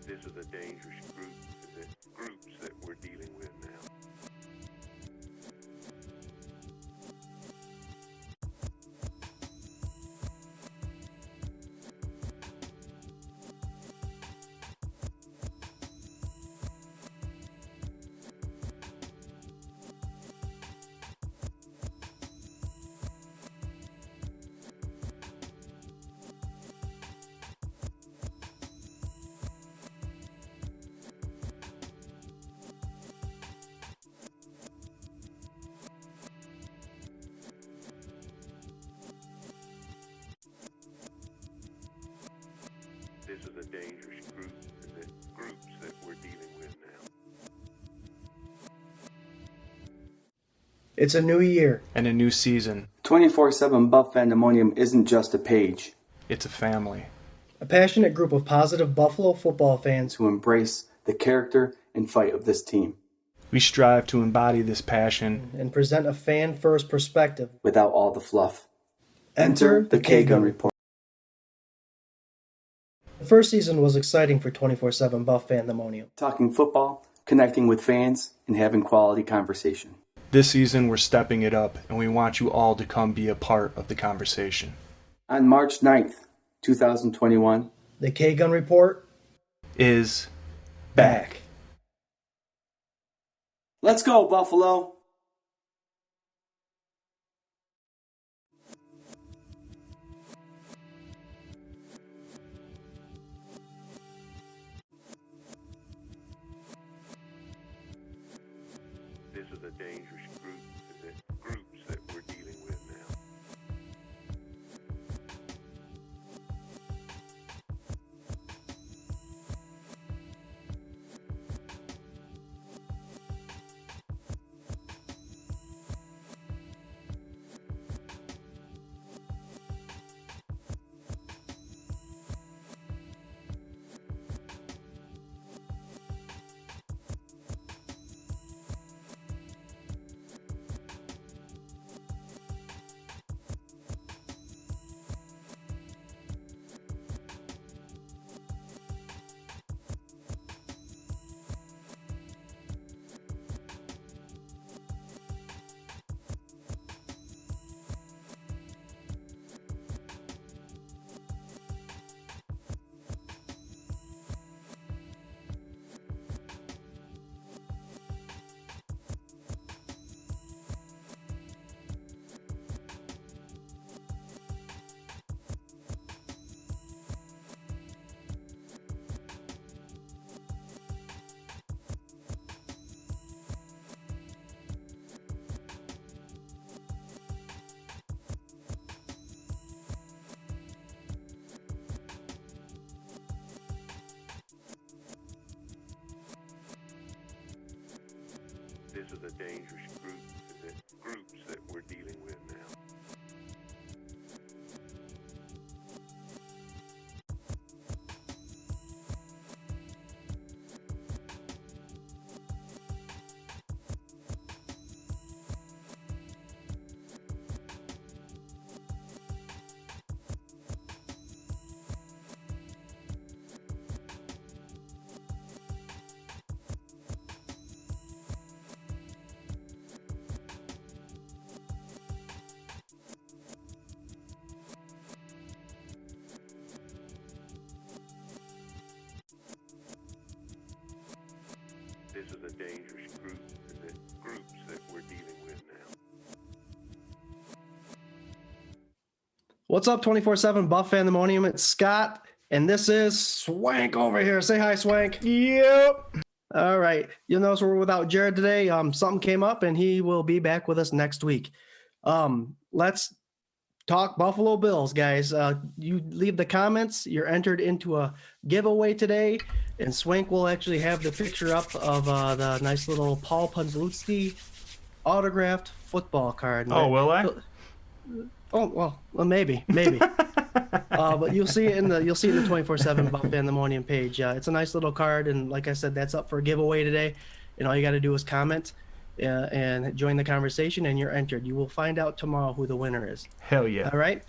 This is a dangerous groups that we're dealing with now. This is a dangerous groups that we're dealing with now. It's a new year. And a new season. 24/7 Buff Pandemonium isn't just a page. It's a family. A passionate group of positive Buffalo football fans who embrace the character and fight of this team. We strive to embody this passion and present a fan-first perspective without all the fluff. Enter the Gun Report. The first season was exciting for 24/7 Buff Pandemonium. Talking football, connecting with fans, and having quality conversation. This season, we're stepping it up, and we want you all to come be a part of the conversation. On March 9th, 2021, the Gun Report is back. Let's go, Buffalo! This is a dangerous groups that we're dealing with now. This is a dangerous groups that we're dealing with now. This is a dangerous groups that we're dealing with now. What's up, 24/7 Buff Pandemonium? It's Scott, and this is Swank over here. Say hi, Swank. Yep. All right. You'll notice we're without Jarrod today. Something came up, and he will be back with us next week. Let's talk Buffalo Bills, guys. You leave the comments. You're entered into a giveaway today, and Swank will actually have the picture up of the nice little Paul Posluszny autographed football card. Oh, will I? Oh well, maybe. But you'll see it in the 24/7 Buff Pandemonium page. It's a nice little card, and like I said, that's up for a giveaway today. And all you got to do is comment and join the conversation, and you're entered. You will find out tomorrow who the winner is. Hell yeah! All right.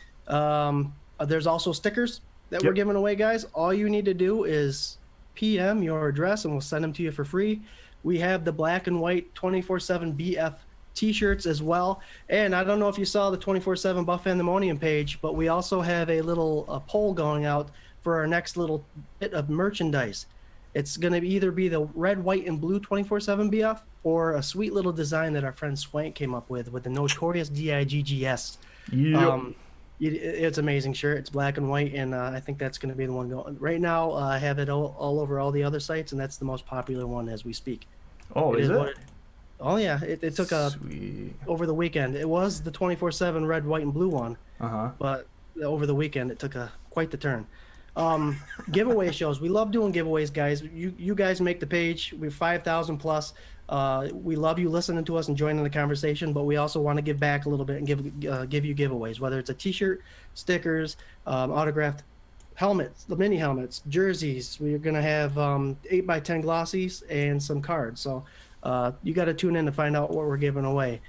There's also stickers that we're giving away, guys. All you need to do is PM your address, and we'll send them to you for free. We have the black and white 24/7 BF t-shirts as well. And I don't know if you saw the 24/7 Buff Pandemonium page, but we also have a little poll going out for our next little bit of merchandise. It's going to either be the red, white, and blue 24/7 BF or a sweet little design that our friend Swank came up with the notorious DIGGS. Yep. It's an amazing shirt. It's black and white, and I think that's going to be the one going. Right now, I have it all over all the other sites, and that's the most popular one as we speak. Oh, is it? Oh, yeah. It took over the weekend. It was the 24/7 red, white, and blue one, but over the weekend, it took quite the turn. Giveaway shows. We love doing giveaways, guys. You guys make the page. We're 5,000 plus. We love you listening to us and joining the conversation, but we also want to give back a little bit and give you giveaways, whether it's a t-shirt, stickers, autographed helmets, the mini helmets, jerseys. We're going to have 8x10 glossies and some cards. So you got to tune in to find out what we're giving away.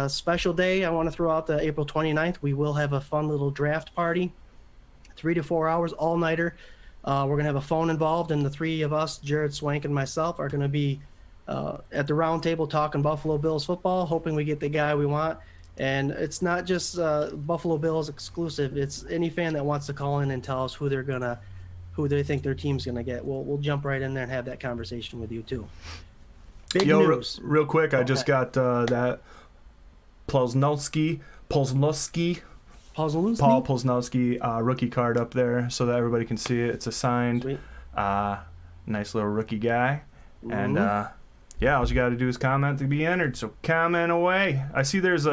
Special day, I want to throw out the April 29th. We will have a fun little draft party, 3 to 4 hours, all-nighter. We're going to have a phone involved, and the three of us, Jarrod, Swank, and myself, are going to be at the round table talking Buffalo Bills football, hoping we get the guy we want. And it's not just Buffalo Bills exclusive. It's any fan that wants to call in and tell us who they think their team's gonna get. We'll jump right in there and have that conversation with you too. Big news. Real quick, I just got that Paul Posluszny rookie card up there so that everybody can see it. It's a signed, nice little rookie guy, and all you got to do is comment to be entered. So comment away. I see there's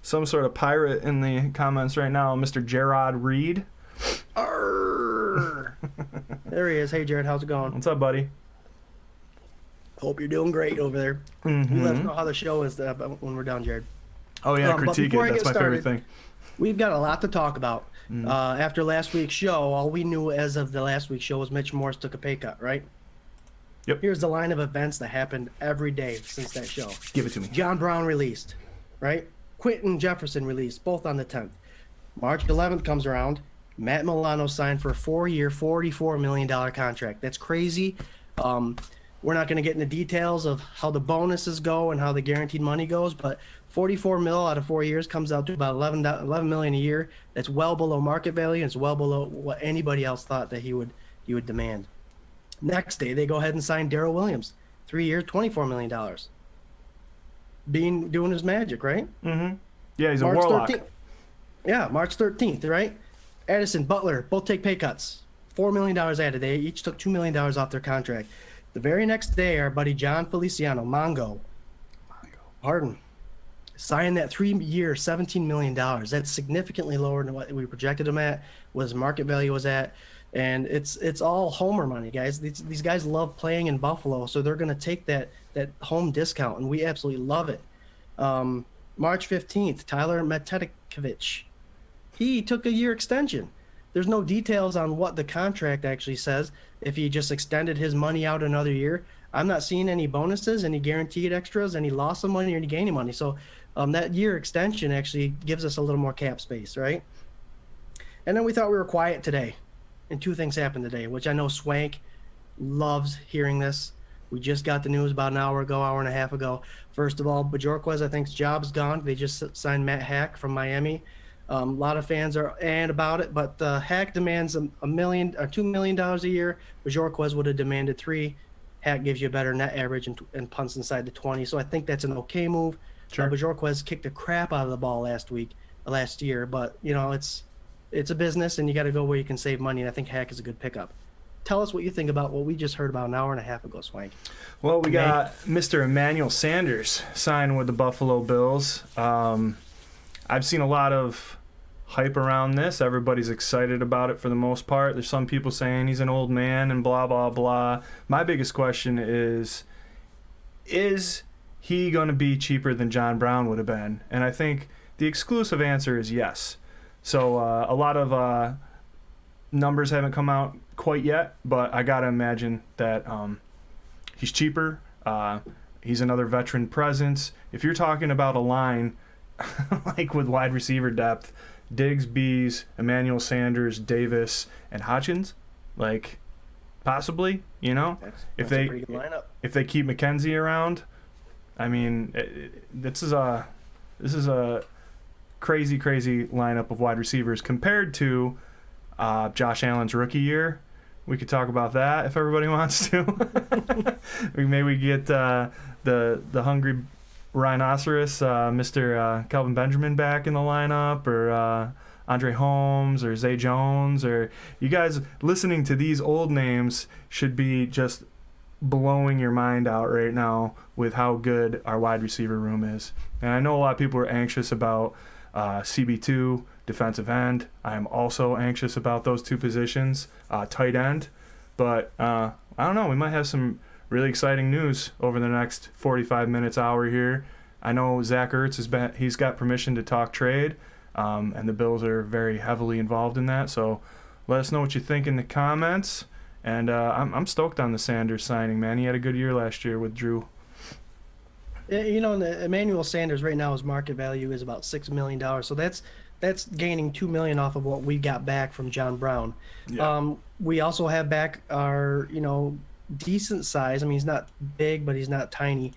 some sort of pirate in the comments right now, Mr. Jarrod Reed. There he is. Hey, Jarrod, how's it going? What's up, buddy? Hope you're doing great over there. You let us know how the show is when we're done, Jarrod. Oh, yeah, critique it. That's my favorite thing. We've got a lot to talk about. After last week's show, all we knew as of the last week's show was Mitch Morse took a pay cut, right? Yep. Here's the line of events that happened every day since that show. Give it to me. John Brown released, right? Quentin Jefferson released, both on the 10th. March 11th comes around. Matt Milano signed for a 4-year, $44 million contract. That's crazy. We're not going to get into details of how the bonuses go and how the guaranteed money goes, but 44 mil out of 4 years comes out to about 11 million a year. That's well below market value, and it's well below what anybody else thought that he would demand. Next day, they go ahead and sign Darrell Williams, 3 years, $24 million. Doing his magic, right? Mm-hmm. Yeah, he's March a warlock. 13th. Yeah, March 13th, right? Addison, Butler, both take pay cuts. $4 million added. They each took $2 million off their contract. The very next day, our buddy John Feliciano, Mongo, signed that 3-year, $17 million. That's significantly lower than what we projected him at, what his market value was at. And it's all homer money, guys. These guys love playing in Buffalo, so they're going to take that home discount, and we absolutely love it. March 15th, Tyler Metedikovich. He took a year extension. There's no details on what the contract actually says, if he just extended his money out another year. I'm not seeing any bonuses, any guaranteed extras, any loss of money, or any gaining money. So that year extension actually gives us a little more cap space, right? And then we thought we were quiet today. And 2 things happened today, which I know Swank loves hearing this. We just got the news about an hour and a half ago. First of all, Bajorquez, I think's job's gone. They just signed Matt Hack from Miami. A lot of fans are about it, but Hack demands $1 million or $2 million a year. Bajorquez would have demanded $3 million. Hack gives you a better net average and punts inside the 20. So I think that's an okay move. Sure. Bajorquez kicked the crap out of the ball last year, but it's a business, and you got to go where you can save money, and I think Hack is a good pickup. Tell us what you think about what we just heard about an hour and a half ago, Swank. Well, we got Mr. Emmanuel Sanders signed with the Buffalo Bills. I've seen a lot of hype around this. Everybody's excited about it for the most part. There's some people saying he's an old man and blah, blah, blah. My biggest question is he going to be cheaper than John Brown would have been? And I think the exclusive answer is yes. So a lot of numbers haven't come out quite yet, but I got to imagine that he's cheaper. He's another veteran presence. If you're talking about a line like with wide receiver depth, Diggs, Bees, Emmanuel Sanders, Davis, and Hutchins, like possibly. You know, That's a pretty good lineup. if they keep McKenzie around, I mean, this is a crazy lineup of wide receivers compared to Josh Allen's rookie year. We could talk about that if everybody wants to. Maybe we get the hungry rhinoceros, Mr. Kelvin Benjamin, back in the lineup, or Andre Holmes, or Zay Jones, or you guys listening to these old names should be just blowing your mind out right now with how good our wide receiver room is. And I know a lot of people are anxious about CB2, defensive end. I am also anxious about those two positions, tight end. But I don't know, we might have some really exciting news over the next 45 minutes, hour here. I know Zach Ertz he's got permission to talk trade, and the Bills are very heavily involved in that. So let us know what you think in the comments. And I'm stoked on the Sanders signing, man. He had a good year last year with Drew. You know, Emmanuel Sanders right now, his market value is about $6 million. So that's gaining $2 million off of what we got back from John Brown. Yeah. We also have back our, decent size. I mean, he's not big, but he's not tiny.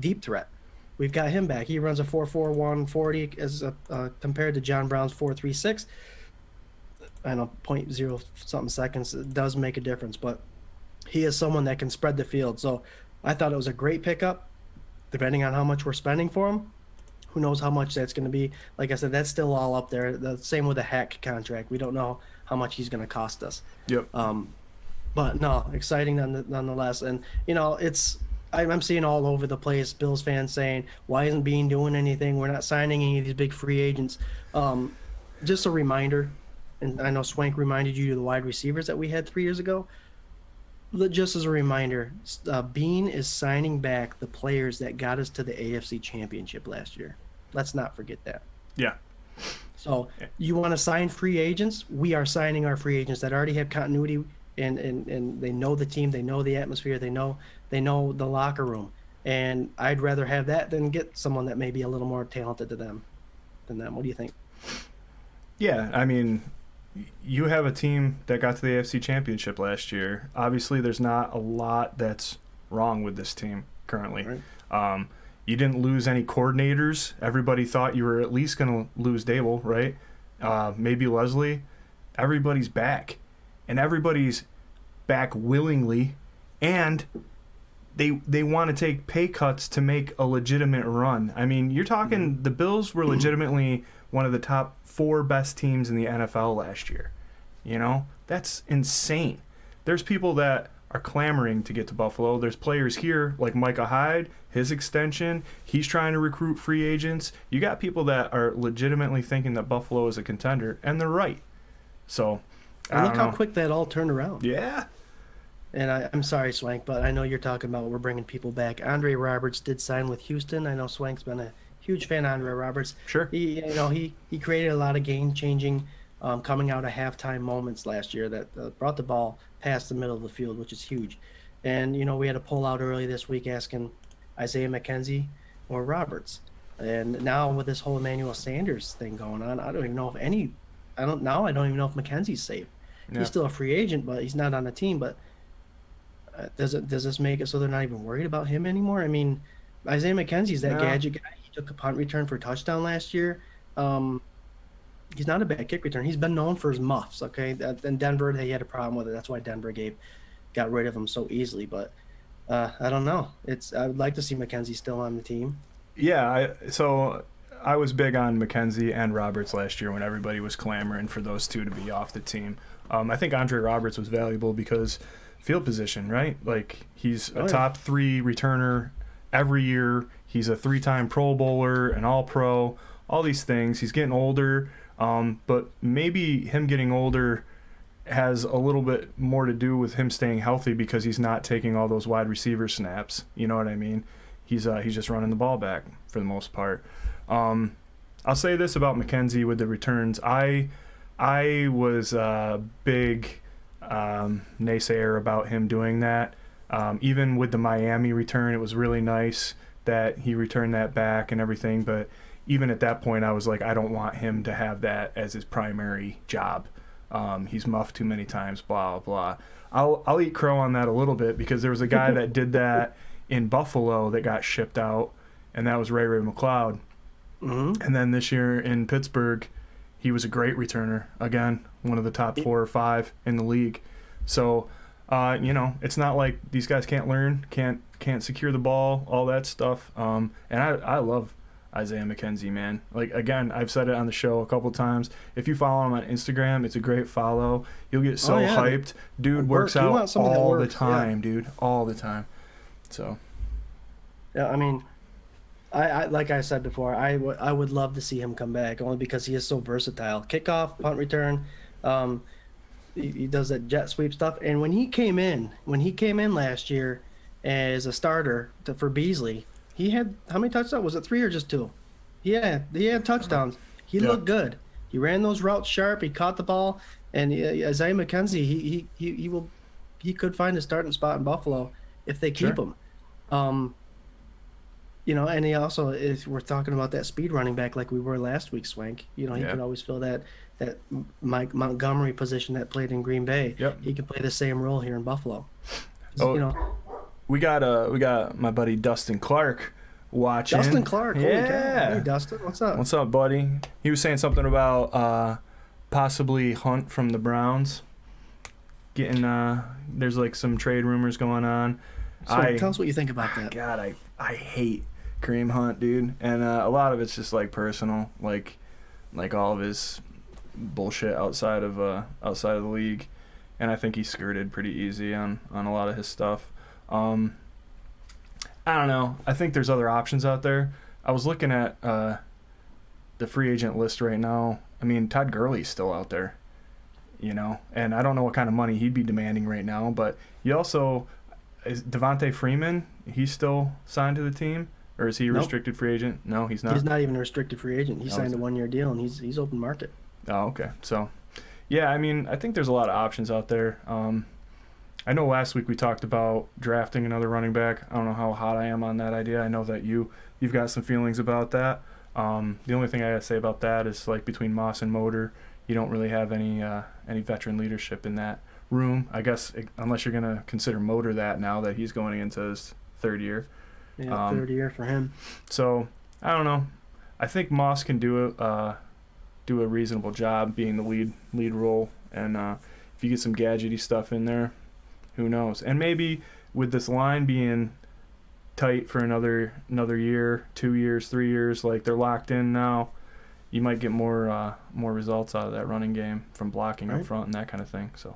Deep threat. We've got him back. He runs a 4.41 40 as compared to John Brown's 4.36. I know 0.0 something seconds. It does make a difference, but he is someone that can spread the field. So I thought it was a great pickup. Depending on how much we're spending for him, who knows how much that's going to be. Like I said, that's still all up there. The same with the Hack contract. We don't know how much he's going to cost us. Yep. But no, exciting nonetheless. And I'm seeing all over the place Bills fans saying, "Why isn't Bean doing anything? We're not signing any of these big free agents." Just a reminder, and I know Swank reminded you of the wide receivers that we had 3 years ago. Just as a reminder, Bean is signing back the players that got us to the AFC Championship last year. Let's not forget that. Yeah. So you want to sign free agents? We are signing our free agents that already have continuity and they know the team, they know the atmosphere, they know the locker room. And I'd rather have that than get someone that may be a little more talented than them. What do you think? Yeah, I mean, you have a team that got to the AFC Championship last year. Obviously, there's not a lot that's wrong with this team currently. Right. You didn't lose any coordinators. Everybody thought you were at least going to lose Dable, right? Maybe Leslie. Everybody's back. And everybody's back willingly. And they want to take pay cuts to make a legitimate run. I mean, you're talking the Bills were legitimately one of the top 4 best teams in the NFL last year. You know, that's insane. There's people that are clamoring to get to Buffalo. There's players here like Micah Hyde, his extension. He's trying to recruit free agents. You got people that are legitimately thinking that Buffalo is a contender, and they're right. So, look how quick that all turned around. Yeah. And I'm sorry, Swank, but I know you're talking about we're bringing people back. Andre Roberts did sign with Houston. I know Swank's been a huge fan of Andre Roberts. Sure. He created a lot of game-changing coming out of halftime moments last year that brought the ball past the middle of the field, which is huge. And, we had a poll out early this week asking Isaiah McKenzie or Roberts. And now with this whole Emmanuel Sanders thing going on, I don't even know if McKenzie's safe. Yeah. He's still a free agent, but he's not on the team. But does this make it so they're not even worried about him anymore? I mean, Isaiah McKenzie's that gadget guy. He took a punt return for a touchdown last year. He's not a bad kick return. He's been known for his muffs, okay? In Denver, they had a problem with it. That's why Denver got rid of him so easily. But I don't know. I would like to see McKenzie still on the team. Yeah, I was big on McKenzie and Roberts last year when everybody was clamoring for those two to be off the team. I think Andre Roberts was valuable because field position, right? Like, he's a top 3 returner every year. He's a 3-time Pro Bowler, an All-Pro, all these things. He's getting older, but maybe him getting older has a little bit more to do with him staying healthy because he's not taking all those wide receiver snaps. You know what I mean? He's just running the ball back for the most part. I'll say this about McKenzie with the returns. I was a big naysayer about him doing that. Even with the Miami return, it was really nice that he returned that back and everything. But even at that point, I was like, I don't want him to have that as his primary job. He's muffed too many times, blah, blah. I'll eat crow on that a little bit because there was a guy that did that in Buffalo that got shipped out, and that was Ray McLeod. Mm-hmm. And then this year in Pittsburgh, he was a great returner. Again, one of the top 4 or 5 in the league. So, it's not like these guys can't learn, can't secure the ball, all that stuff. And I love Isaiah McKenzie, man. Like, again, I've said it on the show a couple times. If you follow him on Instagram, it's a great follow. You'll get so hyped. Dude works out all the time, dude. All the time. So. Yeah, I mean, I like I said before, I would love to see him come back only because he is so versatile. Kickoff, punt return, he does that jet sweep stuff. And when he came in last year as a starter for Beasley, he had how many touchdowns? Was it 3 or just 2? He had touchdowns. He looked good. He ran those routes sharp. He caught the ball. And Isaiah McKenzie, he could find a starting spot in Buffalo if they keep him. And he also, if we're talking about that speed running back like we were last week, Swank, he could always fill that Mike Montgomery position that played in Green Bay. Yep. He can play the same role here in Buffalo. We got my buddy Dustin Clark watching. Dustin Clark, holy cow. Yeah. Hey Dustin, what's up? What's up, buddy? He was saying something about possibly Hunt from the Browns. Getting there's like some trade rumors going on. So tell us what you think about that. God, I hate Kareem Hunt, dude, and a lot of it's just like personal, like all of his bullshit outside of the league, and I think he skirted pretty easy on a lot of his stuff. I don't know. I think there's other options out there. I was looking at the free agent list right now. I mean, Todd Gurley's still out there, and I don't know what kind of money he'd be demanding right now, but you also is Devontae Freeman. He's still signed to the team, or is he a restricted free agent? No, he's not. He's not even a restricted free agent. He signed a 1-year deal, and he's open market. Oh, okay. So, yeah, I mean, I think there's a lot of options out there. I know last week we talked about drafting another running back. I don't know how hot I am on that idea. I know that you've got some feelings about that. The only thing I gotta say about that is, like, between Moss and Motor, you don't really have any veteran leadership in that room, I guess, unless you're gonna consider Motor that now that he's going into his 3rd year. Yeah, 3rd year for him. So I don't know. I think Moss can do a reasonable job being the lead role, and if you get some gadgety stuff in there, who knows? And maybe with this line being tight for another year, 2 years, 3 years, like they're locked in now, you might get more results out of that running game from blocking up front and that kind of thing. So.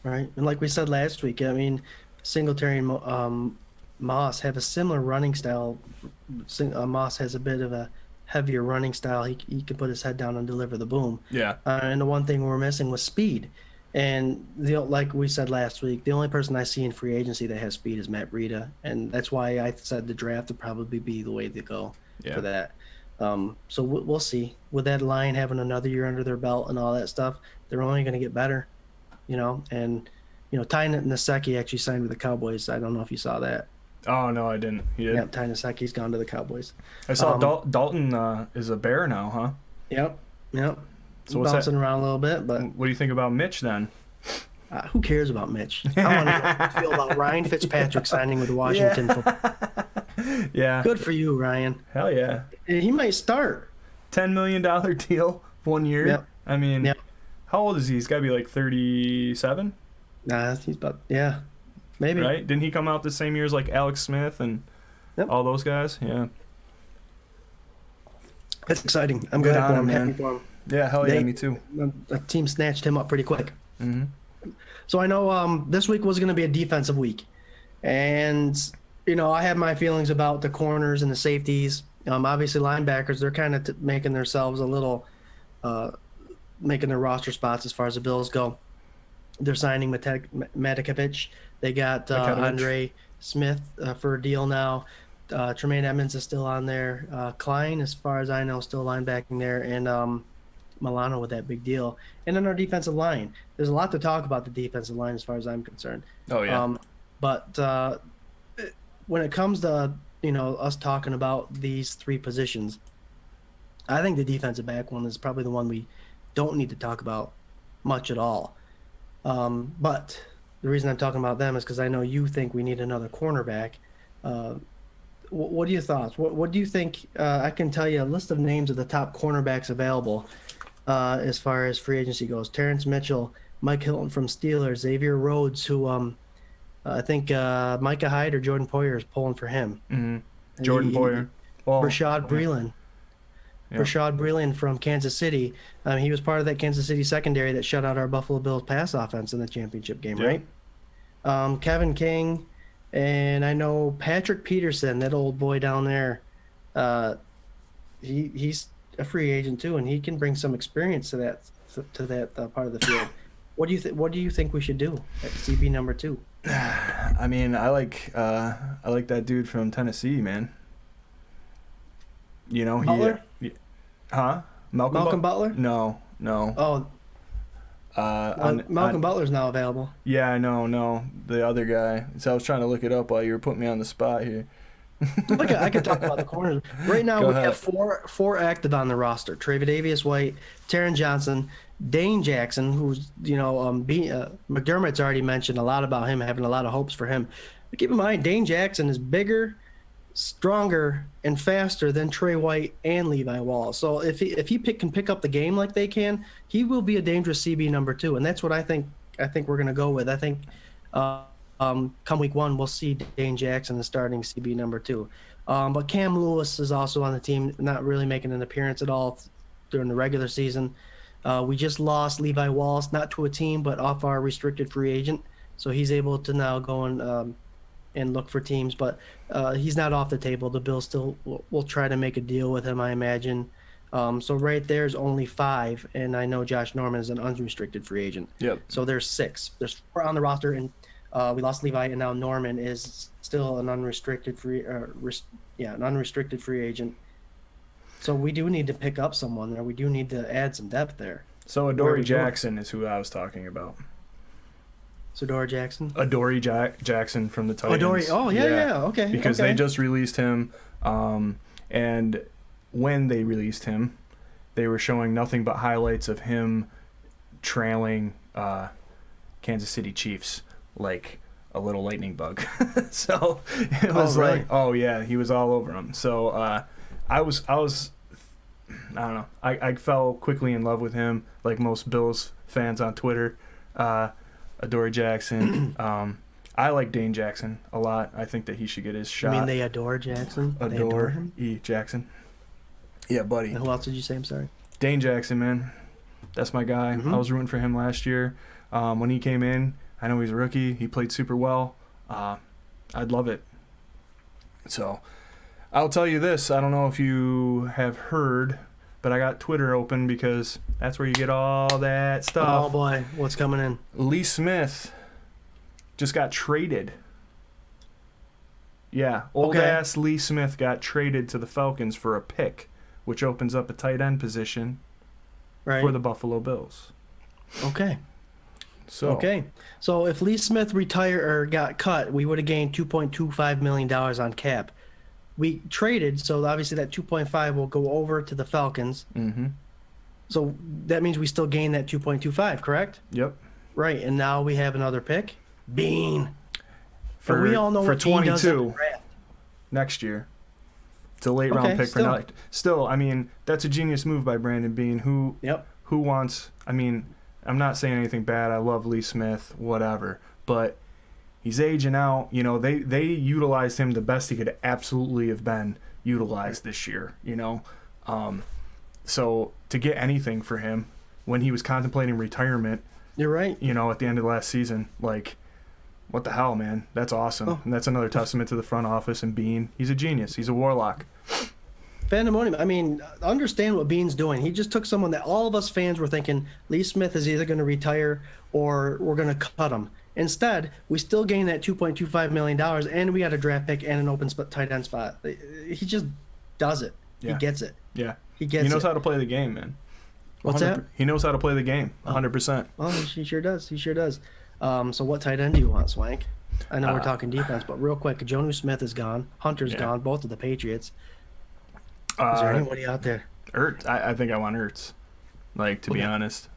Right, and like we said last week, I mean, Singletary and Moss have a similar running style. Moss has a bit of a heavier running style. He can put his head down and deliver the boom. Yeah. And the one thing we're missing was speed. And like we said last week, the only person I see in free agency that has speed is Matt Breida, and that's why I said the draft would probably be the way to go for that. So we'll see. With that line having another year under their belt and all that stuff, they're only going to get better. And Ty Nsekhe actually signed with the Cowboys. I don't know if you saw that. Oh, no, I didn't. He did? Yeah, Ty Nseke's gone to the Cowboys. I saw Dalton is a Bear now, huh? Yep. So bouncing around a little bit, but what do you think about Mitch then? Who cares about Mitch? I want to know how you feel about Ryan Fitzpatrick signing with Washington football. Yeah. Good for you, Ryan. Hell yeah. He might start. $10 million deal, 1 year. Yep. I mean, how old is he? He's got to be like 37? Nah, he's about, maybe. Right? Didn't he come out the same year as like Alex Smith and all those guys? Yeah. That's exciting. I'm Good glad on for him. him, Happy man. for him. Yeah, hell yeah, me too. The team snatched him up pretty quick. Mm-hmm. So I know this week was going to be a defensive week. And, I have my feelings about the corners and the safeties. Obviously, linebackers, they're kind of making themselves a little making their roster spots as far as the Bills go. They're signing Matikovic. They got Andre Smith for a deal now. Tremaine Edmonds is still on there. Klein, as far as I know, still linebacking there. And Milano with that big deal. And then our defensive line. There's a lot to talk about the defensive line as far as I'm concerned. Oh, yeah. But when it comes to, us talking about these 3 positions, I think the defensive back one is probably the one we don't need to talk about much at all. But the reason I'm talking about them is because I know you think we need another cornerback. What are your thoughts? What do you think? I can tell you a list of names of the top cornerbacks available as far as free agency goes. Terrence Mitchell, Mike Hilton from Steelers, Xavier Rhodes, who I think Micah Hyde or Jordan Poyer is pulling for him. Mm-hmm. Jordan Poyer. Rashad Breeland. Yep. Rashad Breeland from Kansas City. He was part of that Kansas City secondary that shut out our Buffalo Bills pass offense in the championship game, right? Kevin King, and I know Patrick Peterson, that old boy down there. He's a free agent too, and he can bring some experience to that part of the field. What do you think we should do at CB number 2? I mean, I like that dude from Tennessee, man. You know, Butler? Malcolm Butler? No. Oh, Malcolm Butler's now available. Yeah, I know. No, the other guy. So I was trying to look it up while you were putting me on the spot here. I could talk about the corners. Right now, we have four active on the roster. Tre'Davious White, Taron Johnson, Dane Jackson, who's, McDermott's already mentioned a lot about him, having a lot of hopes for him. But keep in mind, Dane Jackson is bigger, stronger, and faster than Trey White and Levi Wallace. So if he can pick up the game like they can, he will be a dangerous CB number 2, and that's what I think we're going to go with. I think come week 1, we'll see Dane Jackson as starting CB number 2. But Cam Lewis is also on the team, not really making an appearance at all during the regular season. We just lost Levi Wallace, not to a team, but off our restricted free agent. So he's able to now go and look for teams. But he's not off the table. The Bills still will try to make a deal with him, I imagine. So right there's only 5, and I know Josh Norman is an unrestricted free agent. Yep. So there's 6. There's 4 on the roster, and we lost Levi, and now Norman is still an unrestricted free agent. So we do need to pick up someone there. We do need to add some depth there. So Adoree Jackson is who I was talking about. So Adoree Jackson? Adoree Jackson from the Titans. Okay. Because they just released him, and when they released him, they were showing nothing but highlights of him trailing Kansas City Chiefs like a little lightning bug. So it was he was all over them. So I don't know. I fell quickly in love with him, like most Bills fans on Twitter. Adoree Jackson. I like Dane Jackson a lot. I think that he should get his shot. You mean they adore Jackson? Adore him? Jackson. Yeah, buddy. And who else did you say? I'm sorry. Dane Jackson, man. That's my guy. Mm-hmm. I was rooting for him last year. When he came in, I know he's a rookie. He played super well. I'd love it. So I'll tell you this. I don't know if you have heard, but I got Twitter open because that's where you get all that stuff. Oh, boy. What's coming in? Lee Smith just got traded. Yeah, old-ass Lee Smith got traded to the Falcons for a pick, which opens up a tight end position for the Buffalo Bills. Okay. So if Lee Smith retired or got cut, we would have gained $2.25 million on cap. We traded, so obviously that 2.5 will go over to the Falcons. Mm-hmm. So that means we still gain that 2.25, correct? Yep. Right, and now we have another pick. Bean. For we all know for what Bean does in the 22 draft. Next year. It's a late round pick for now. Still, I mean, that's a genius move by Brandon Bean. Who wants? I mean, I'm not saying anything bad. I love Lee Smith, whatever, but he's aging out. You know, they utilized him the best he could absolutely have been utilized this year. You know, so to get anything for him when he was contemplating retirement, you're right. You know, at the end of last season, like, what the hell, man? That's awesome. And that's another testament to the front office and Bean. He's a genius. He's a warlock. Pandemonium. I mean, understand what Bean's doing. He just took someone that all of us fans were thinking Lee Smith is either going to retire or we're going to cut him. Instead, we still gain that $2.25 million, and we got a draft pick and an open tight end spot. He just does it. Yeah. He gets it. Yeah. He knows how to play the game, man. What's that? He knows how to play the game, 100%. Oh, he sure does. He sure does. So what tight end do you want, Swank? I know we're talking defense, but real quick, Jonnu Smith is gone. Hunter's gone, both of the Patriots. Is there anybody out there? Ertz. I think I want Ertz, like, to be honest.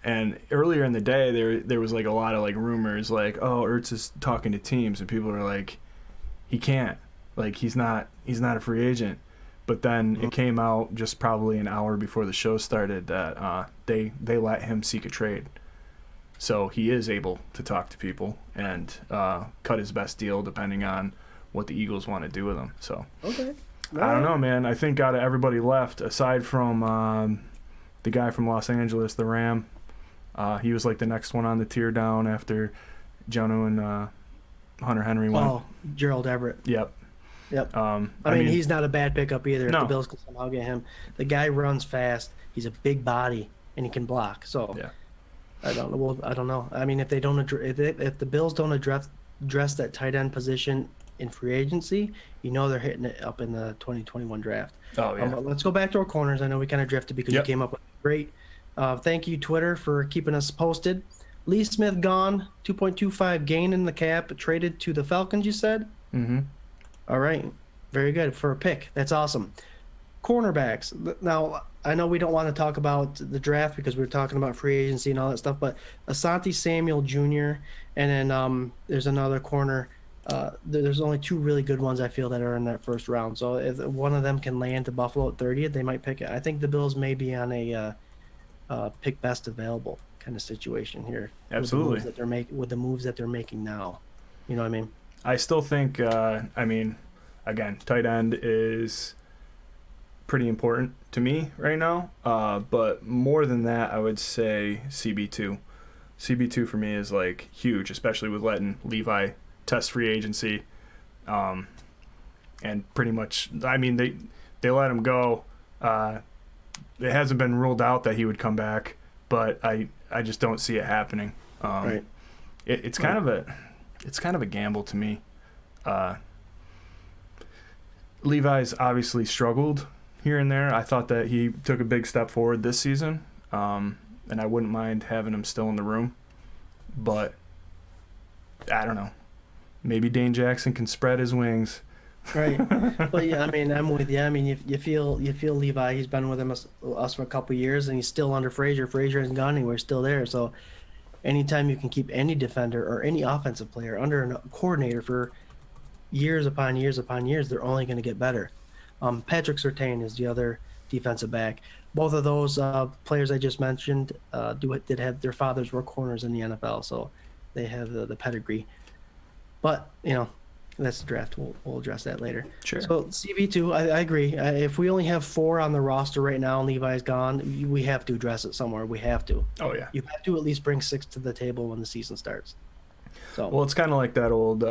And earlier in the day, there was like a lot of like rumors, like, oh, Ertz is talking to teams, and people are like, he can't, like he's not a free agent. But then it came out just probably an hour before the show started that they let him seek a trade. So he is able to talk to people and cut his best deal depending on what the Eagles want to do with him. So Okay. I don't know, man. I think out of everybody left, aside from the guy from Los Angeles, the Ram, he was like the next one on the tier down after Jonah and Hunter Henry went. Oh, Gerald Everett. Yep. I mean, he's not a bad pickup either. No. If the Bills can somehow get him. The guy runs fast. He's a big body, and he can block. So Yeah. I don't know. Well, I don't know. I mean, if the Bills don't address that tight end position in free agency, they're hitting it up in the 2021 draft. Oh, yeah. Let's go back to our corners. I know we kind of drifted because you came up with great. Thank you, Twitter, for keeping us posted. Lee Smith gone, 2.25 gain in the cap, traded to the Falcons, you said? Mm-hmm. All right. Very good for a pick. That's awesome. Cornerbacks. Now, I know we don't want to talk about the draft because we're talking about free agency and all that stuff, but Asante Samuel Jr. and then there's another corner. There's only two really good ones I feel that are in that first round. So if one of them can land to Buffalo at 30th, they might pick it. I think the Bills may be on a pick best available kind of situation here. Absolutely. With the moves that they're making now. You know what I mean? I still think, again, tight end is pretty important to me right now. But more than that, I would say CB2. CB2 for me is like huge, especially with letting Levi test free agency. And pretty much, I mean, they let him go. It hasn't been ruled out that he would come back, but I just don't see it happening. Right. It's kind of a gamble to me. Levi's obviously struggled here and there. I thought that he took a big step forward this season, and I wouldn't mind having him still in the room. But I don't know. Maybe Dane Jackson can spread his wings. Right. But yeah, I mean, I'm with you. I mean, you feel Levi. He's been with us for a couple of years, and he's still under Frazier. Frazier hasn't gone anywhere. Still there. So anytime you can keep any defender or any offensive player under a coordinator for years upon years upon years, they're only going to get better. Patrick Surtain is the other defensive back. Both of those players I just mentioned did have their fathers were corners in the NFL, so they have the pedigree. But that's the draft. We'll address that later. Sure. So CB2, I agree. If we only have 4 on the roster right now and Levi's gone, we have to address it somewhere. We have to. Oh yeah. You have to at least bring 6 to the table when the season starts. So. Well, it's kind of like that old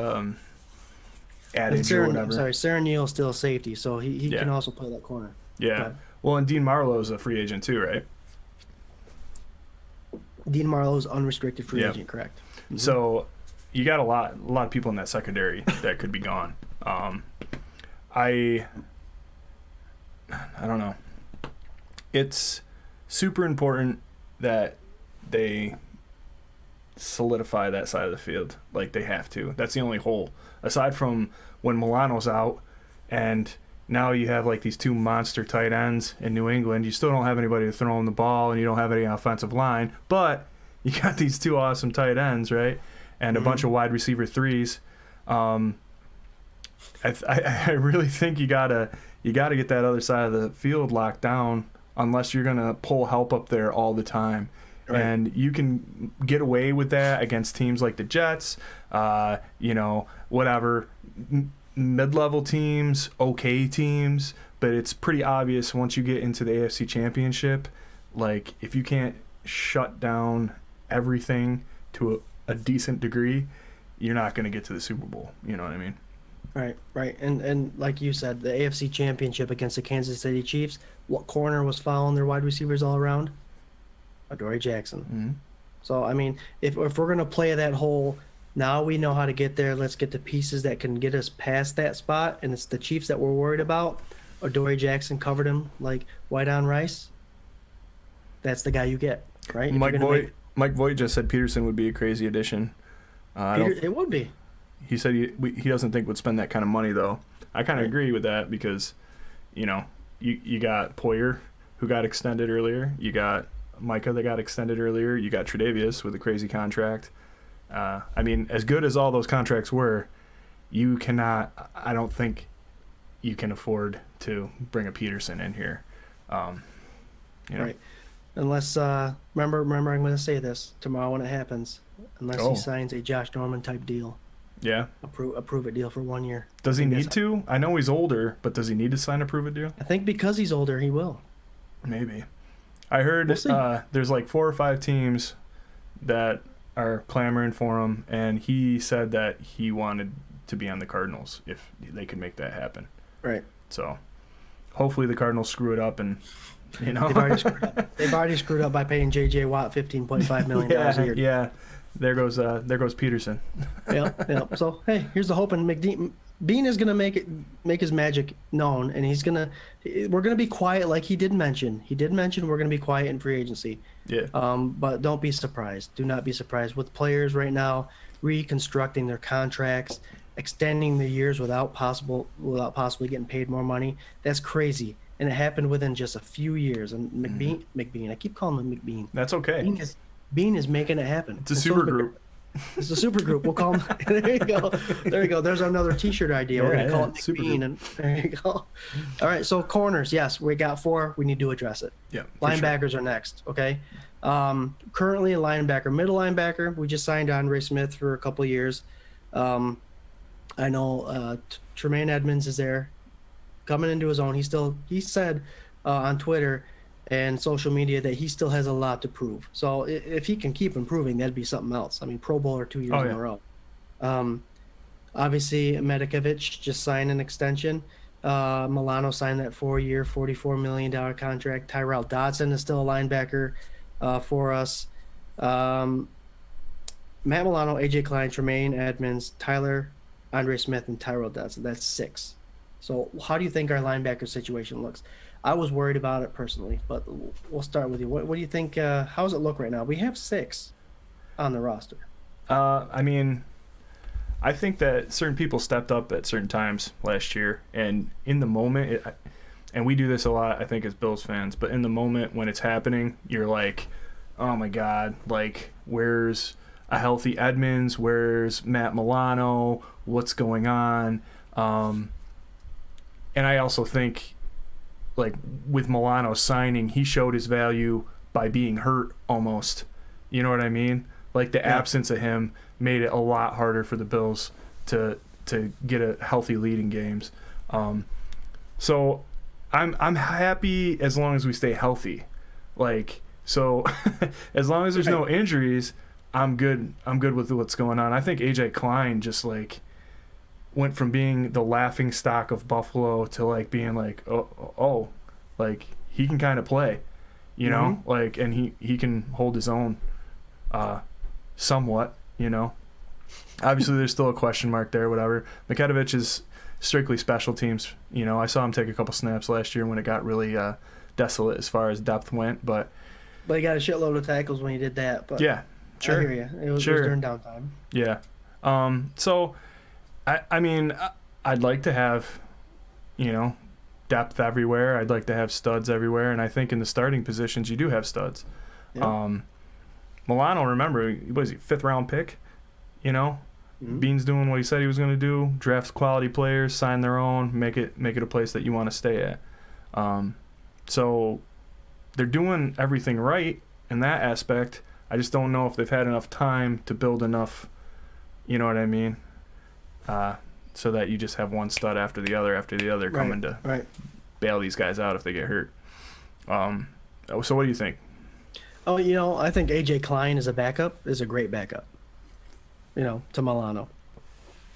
adage or whatever. Sarah Neal's still a safety, so he can also play that corner. Yeah. Well, and Dean Marlowe's a free agent too, right? Dean Marlowe's unrestricted free agent, correct? Mm-hmm. So you got a lot of people in that secondary that could be gone. I don't know. It's super important that they solidify that side of the field like they have to. That's the only hole. Aside from when Milano's out and now you have like these 2 monster tight ends in New England, you still don't have anybody to throw in the ball and you don't have any offensive line, but you got these 2 awesome tight ends, right? And a bunch of wide receiver 3s. I really think you gotta get that other side of the field locked down unless you're gonna pull help up there all the time. Right. And you can get away with that against teams like the Jets, whatever, mid-level teams, okay teams, but it's pretty obvious once you get into the AFC Championship, like if you can't shut down everything to a decent degree, you're not going to get to the Super Bowl. You know what I mean? Right. And like you said, the AFC Championship against the Kansas City Chiefs, what corner was following their wide receivers all around? Adoree Jackson. Mm-hmm. So, I mean, if we're going to play that whole, now we know how to get there, let's get the pieces that can get us past that spot, and it's the Chiefs that we're worried about. Adoree Jackson covered him like white on rice. That's the guy you get, right? Mike Voigt just said Peterson would be a crazy addition. It would be. He said he doesn't think would spend that kind of money, though. I kind of agree with that because, you got Poyer, who got extended earlier. You got Micah that got extended earlier. You got Tre'Davious with a crazy contract. I mean, as good as all those contracts were, I don't think you can afford to bring a Peterson in here. Right. Unless, remember, I'm going to say this tomorrow when it happens. Unless he signs a Josh Norman type deal. Yeah. A prove-it deal for 1 year. Does he need to? I know he's older, but does he need to sign a prove-it deal? I think because he's older, he will. Maybe. I heard there's like 4 or 5 teams that are clamoring for him, and he said that he wanted to be on the Cardinals if they could make that happen. Right. So hopefully the Cardinals screw it up and, you know. They've already screwed up by paying J.J. Watt $15.5 million a year. Yeah. There goes Peterson. Yeah. So, hey, here's the hope. And Bean is going to make his magic known, and we're going to be quiet like he did mention. He did mention we're going to be quiet in free agency. Yeah. But don't be surprised. Do not be surprised with players right now reconstructing their contracts, extending the years without possibly getting paid more money. That's crazy. And it happened within just a few years. And McBean, I keep calling him McBean. That's okay. Bean is making it happen. It's a super group. It's a super group. We'll call him. There you go. There you go. There's another T-shirt idea. We're gonna call it McBean. And there you go. All right. So corners, yes, we got 4. We need to address it. Yeah. Linebackers are next. Okay. Currently a linebacker, middle linebacker. We just signed Andre Smith for a couple of years. I know Tremaine Edmonds is there, coming into his own. He said on Twitter and social media that he still has a lot to prove. So if he can keep improving, that'd be something else. I mean, Pro Bowler 2 years in a row. Obviously, Medikovic just signed an extension. Milano signed that 4-year, $44 million contract. Tyrell Dodson is still a linebacker for us. Matt Milano, AJ Klein, Tremaine Edmonds, Tyler, Andre Smith, and Tyrell Dodson. That's 6. So how do you think our linebacker situation looks? I was worried about it personally, but we'll start with you. What do you think? How does it look right now? We have 6 on the roster. I mean, I think that certain people stepped up at certain times last year, and in the moment, and we do this a lot, I think, as Bills fans, but in the moment when it's happening, you're like, oh my God, like, where's a healthy Edmonds? Where's Matt Milano? What's going on? And I also think, like, with Milano signing, he showed his value by being hurt almost. You know what I mean? Like, the absence of him made it a lot harder for the Bills to get a healthy lead in games. So I'm happy as long as we stay healthy. Like, so as long as there's no injuries, I'm good with what's going on. I think AJ Klein just, like, went from being the laughing stock of Buffalo to, like, being like, oh, like, he can kind of play, you know, like, and he can hold his own somewhat, you know. Obviously, there's still a question mark there, whatever. Medikovic is strictly special teams. You know, I saw him take a couple snaps last year when it got really desolate as far as depth went, but he got a shitload of tackles when he did that. But yeah, sure. I hear you. It was during downtime. Yeah. So, I mean, I'd like to have, you know, depth everywhere. I'd like to have studs everywhere, and I think in the starting positions you do have studs. Yeah. Milano, remember, was he 5th round pick? You know, Bean's doing what he said he was going to do. Draft quality players, sign their own, make it a place that you want to stay at. So they're doing everything right in that aspect. I just don't know if they've had enough time to build enough. You know what I mean? So that you just have one stud after the other coming to bail these guys out if they get hurt. So what do you think? Oh, you know, I think AJ Klein as a backup is a great backup, you know, to Milano.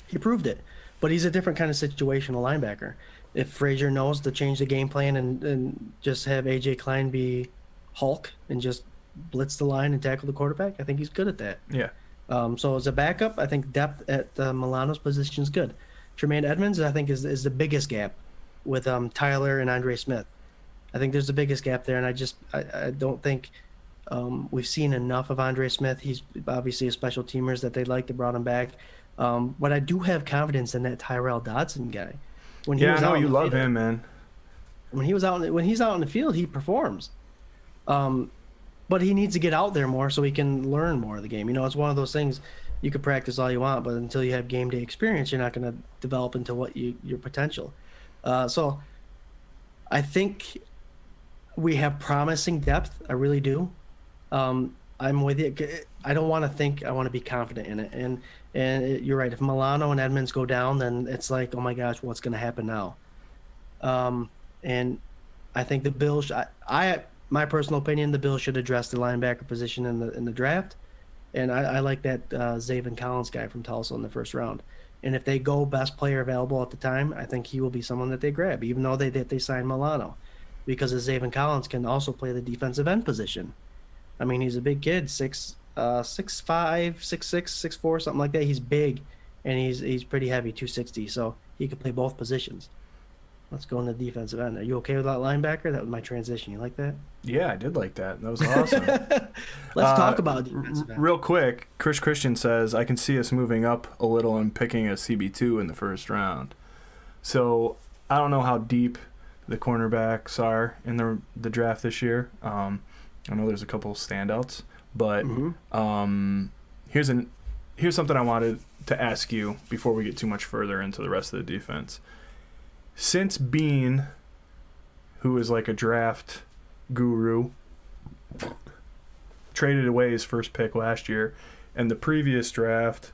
He proved it, but he's a different kind of situational linebacker. If Frazier knows to change the game plan and just have AJ Klein be Hulk and just blitz the line and tackle the quarterback, I think he's good at that. Yeah. So as a backup, I think depth at Milano's position is good. Tremaine Edmonds, I think, is the biggest gap with Tyler and Andre Smith. I think there's the biggest gap there, and I don't think we've seen enough of Andre Smith. He's obviously a special teamer that they like to brought him back. But I do have confidence in that Tyrell Dodson guy. When he I was know out you love him, man. When he's out in the field, he performs. but he needs to get out there more so he can learn more of the game. It's one of those things you could practice all you want, but until you have game day experience, you're not going to develop into what your potential. So I think we have promising depth. I really do. I'm with you. I don't want to think. I want to be confident in it. And you're right. If Milano and Edmonds go down, then it's like, oh my gosh, what's going to happen now? And I think the Bills. My personal opinion, the Bills should address the linebacker position in the draft. And I like that Zaven Collins guy from Tulsa in the first round. And if they go best player available at the time, I think he will be someone that they grab, even though they signed Milano, because Zaven Collins can also play the defensive end position. I mean, he's a big kid, 6'5", 6'6", 6'4", something like that. He's big, and he's pretty heavy, 260. So he could play both positions. Let's go in the defensive end. Are you okay with that linebacker? That was my transition. You like that? Yeah, I did like that. That was awesome. Let's talk about defensive end. Real quick, Chris Christian says, I can see us moving up a little and picking a CB2 in the first round. So I don't know how deep the cornerbacks are in the draft this year. I know there's a couple standouts, but here's something I wanted to ask you before we get too much further into the rest of the defense. Since Bean, who is like a draft guru, traded away his first pick last year, and the previous draft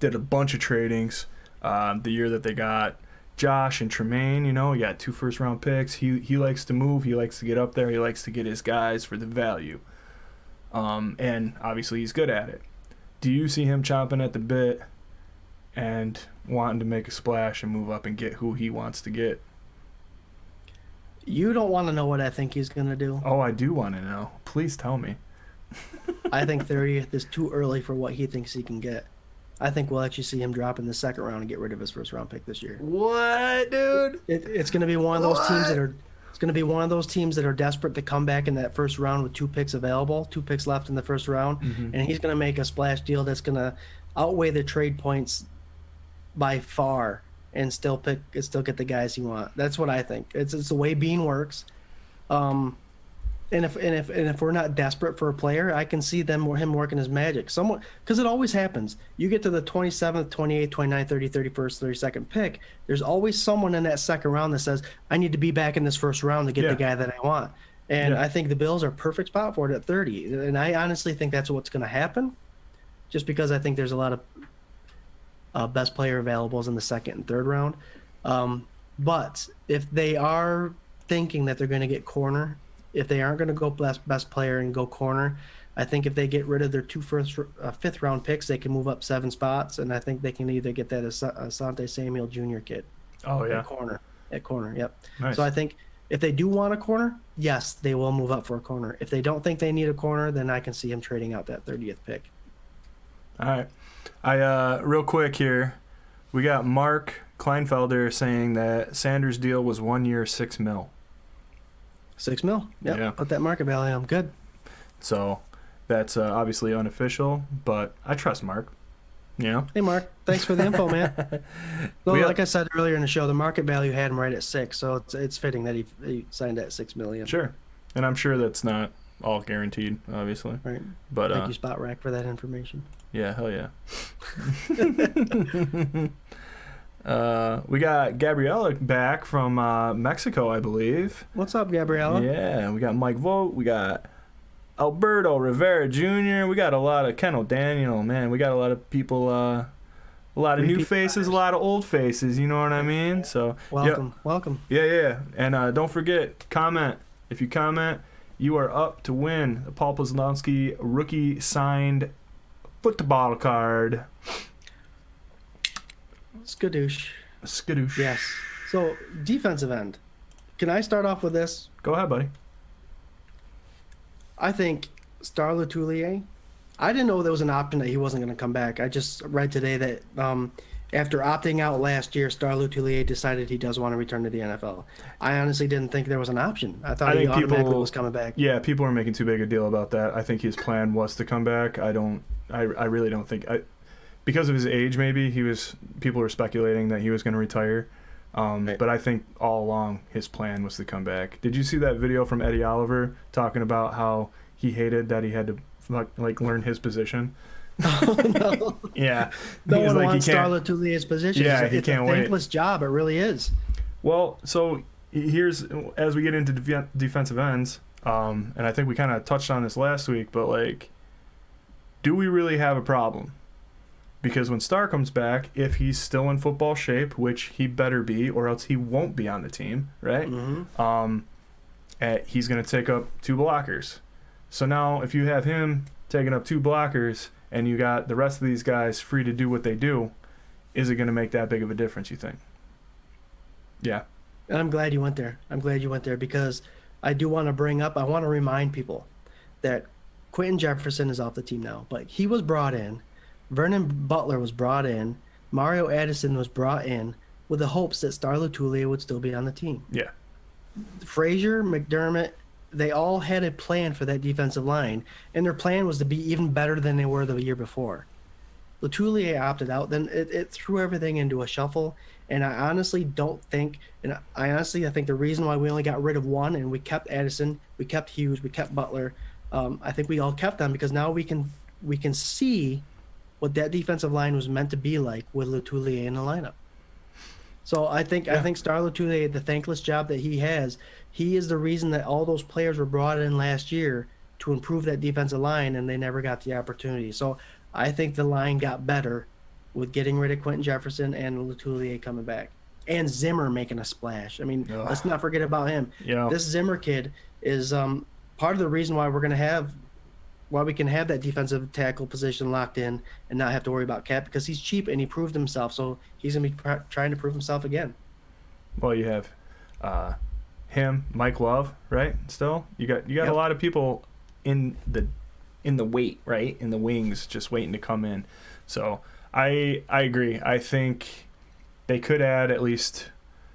did a bunch of tradings, the year that they got Josh and Tremaine, he got 2 first-round picks. He likes to move. He likes to get up there. He likes to get his guys for the value. And obviously he's good at it. Do you see him chomping at the bit and wanting to make a splash and move up and get who he wants to get? You don't want to know what I think he's going to do. Oh, I do want to know. Please tell me. I think 30th is too early for what he thinks he can get. I think we'll actually see him drop in the second round and get rid of his first-round pick this year. What, dude? It's going to be one of those teams that are. It's going to be one of those teams that are desperate to come back in that first round with 2 picks available, 2 picks left in the first round, and he's going to make a splash deal that's going to outweigh the trade points by far, and still get the guys he wants. That's what I think. It's the way Bean works. And if we're not desperate for a player, I can see him working his magic. Because it always happens. You get to the 27th, 28th, 29th, 30th, 31st, 32nd pick. There's always someone in that second round that says, I need to be back in this first round to get the guy that I want. And I think the Bills are a perfect spot for it at 30. And I honestly think that's what's going to happen, just because I think there's a lot of best player availables in the second and third round. But if they are thinking that they're going to get corner, if they aren't going to go best player and go corner, I think if they get rid of their 2 fifth round picks, they can move up 7 spots, and I think they can either get that Asante Samuel Jr. kid. Oh yeah, at corner. Yep. Nice. So I think if they do want a corner, yes, they will move up for a corner. If they don't think they need a corner, then I can see him trading out that 30th pick. All right. I real quick here, we got Mark Kleinfelder saying that Sanders' deal was 1 year, $6 million. $6 million. Yep. Yeah. Put that market value on. Good. So that's obviously unofficial, but I trust Mark. Hey, Mark. Thanks for the info, man. Well, like I said earlier in the show, the market value had him right at 6, so it's fitting that he signed at $6 million. Sure. And I'm sure that's not all guaranteed, obviously. Right. But thank you, Spot Rack, for that information. Yeah, hell yeah. We got Gabriella back from Mexico, I believe. What's up, Gabriella? Yeah, we got Mike Vogt. We got Alberto Rivera Jr. We got a lot of Ken O'Daniel, man. We got a lot of people, a lot of new faces, a lot of old faces, you know what I mean? So welcome. Yeah. And don't forget, comment. If you comment, you are up to win the Paul Posluszny Rookie signed football card. Skadoosh. Yes. So, defensive end. Can I start off with this? Go ahead, buddy. I think Star Lotulelei, I didn't know there was an option that he wasn't going to come back. I just read today that after opting out last year, Star Lotulelei decided he does want to return to the NFL. I honestly didn't think there was an option. I thought he automatically was coming back. Yeah, people are making too big a deal about that. I think his plan was to come back. I really don't think... because of his age, maybe people were speculating that he was going to retire. But I think all along his plan was to come back. Did you see that video from Eddie Oliver talking about how he hated that he had to like learn his position? Oh, no. Yeah. No He's one like, wants he can't. Starla Tulier's position. Yeah, he it's can't a wait. thankless job. It really is. Well, so here's, as we get into defensive ends, and I think we kind of touched on this last week, but like, do we really have a problem? Because when Starr comes back, if he's still in football shape, which he better be, or else he won't be on the team, right? Mm-hmm. He's going to take up 2 blockers. So now if you have him taking up 2 blockers and you got the rest of these guys free to do what they do, is it going to make that big of a difference, you think? Yeah. And I'm glad you went there. I'm glad you went there because I do want to remind people that Quentin Jefferson is off the team now, but he was brought in. Vernon Butler was brought in. Mario Addison was brought in with the hopes that Starla Tulier would still be on the team. Yeah. Frazier, McDermott, they all had a plan for that defensive line, and their plan was to be even better than they were the year before. Letulier opted out, then it threw everything into a shuffle, and I honestly think the reason why we only got rid of one and we kept Addison, we kept Hughes, we kept Butler, I think we all kept them because now we can see what that defensive line was meant to be like with Letulier in the lineup. So I think Star Letulier, the thankless job that he has, he is the reason that all those players were brought in last year to improve that defensive line, and they never got the opportunity. So I think the line got better with getting rid of Quentin Jefferson and Letulier coming back. And Zimmer making a splash. I mean, let's not forget about him. Yeah. This Zimmer kid is part of the reason why we can have that defensive tackle position locked in and not have to worry about cap because he's cheap and he proved himself. So he's going to be trying to prove himself again. Well, you have him, Mike Love, right? Still, you got a lot of people in the wait, right? In the wings, just waiting to come in. So I agree. I think they could add at least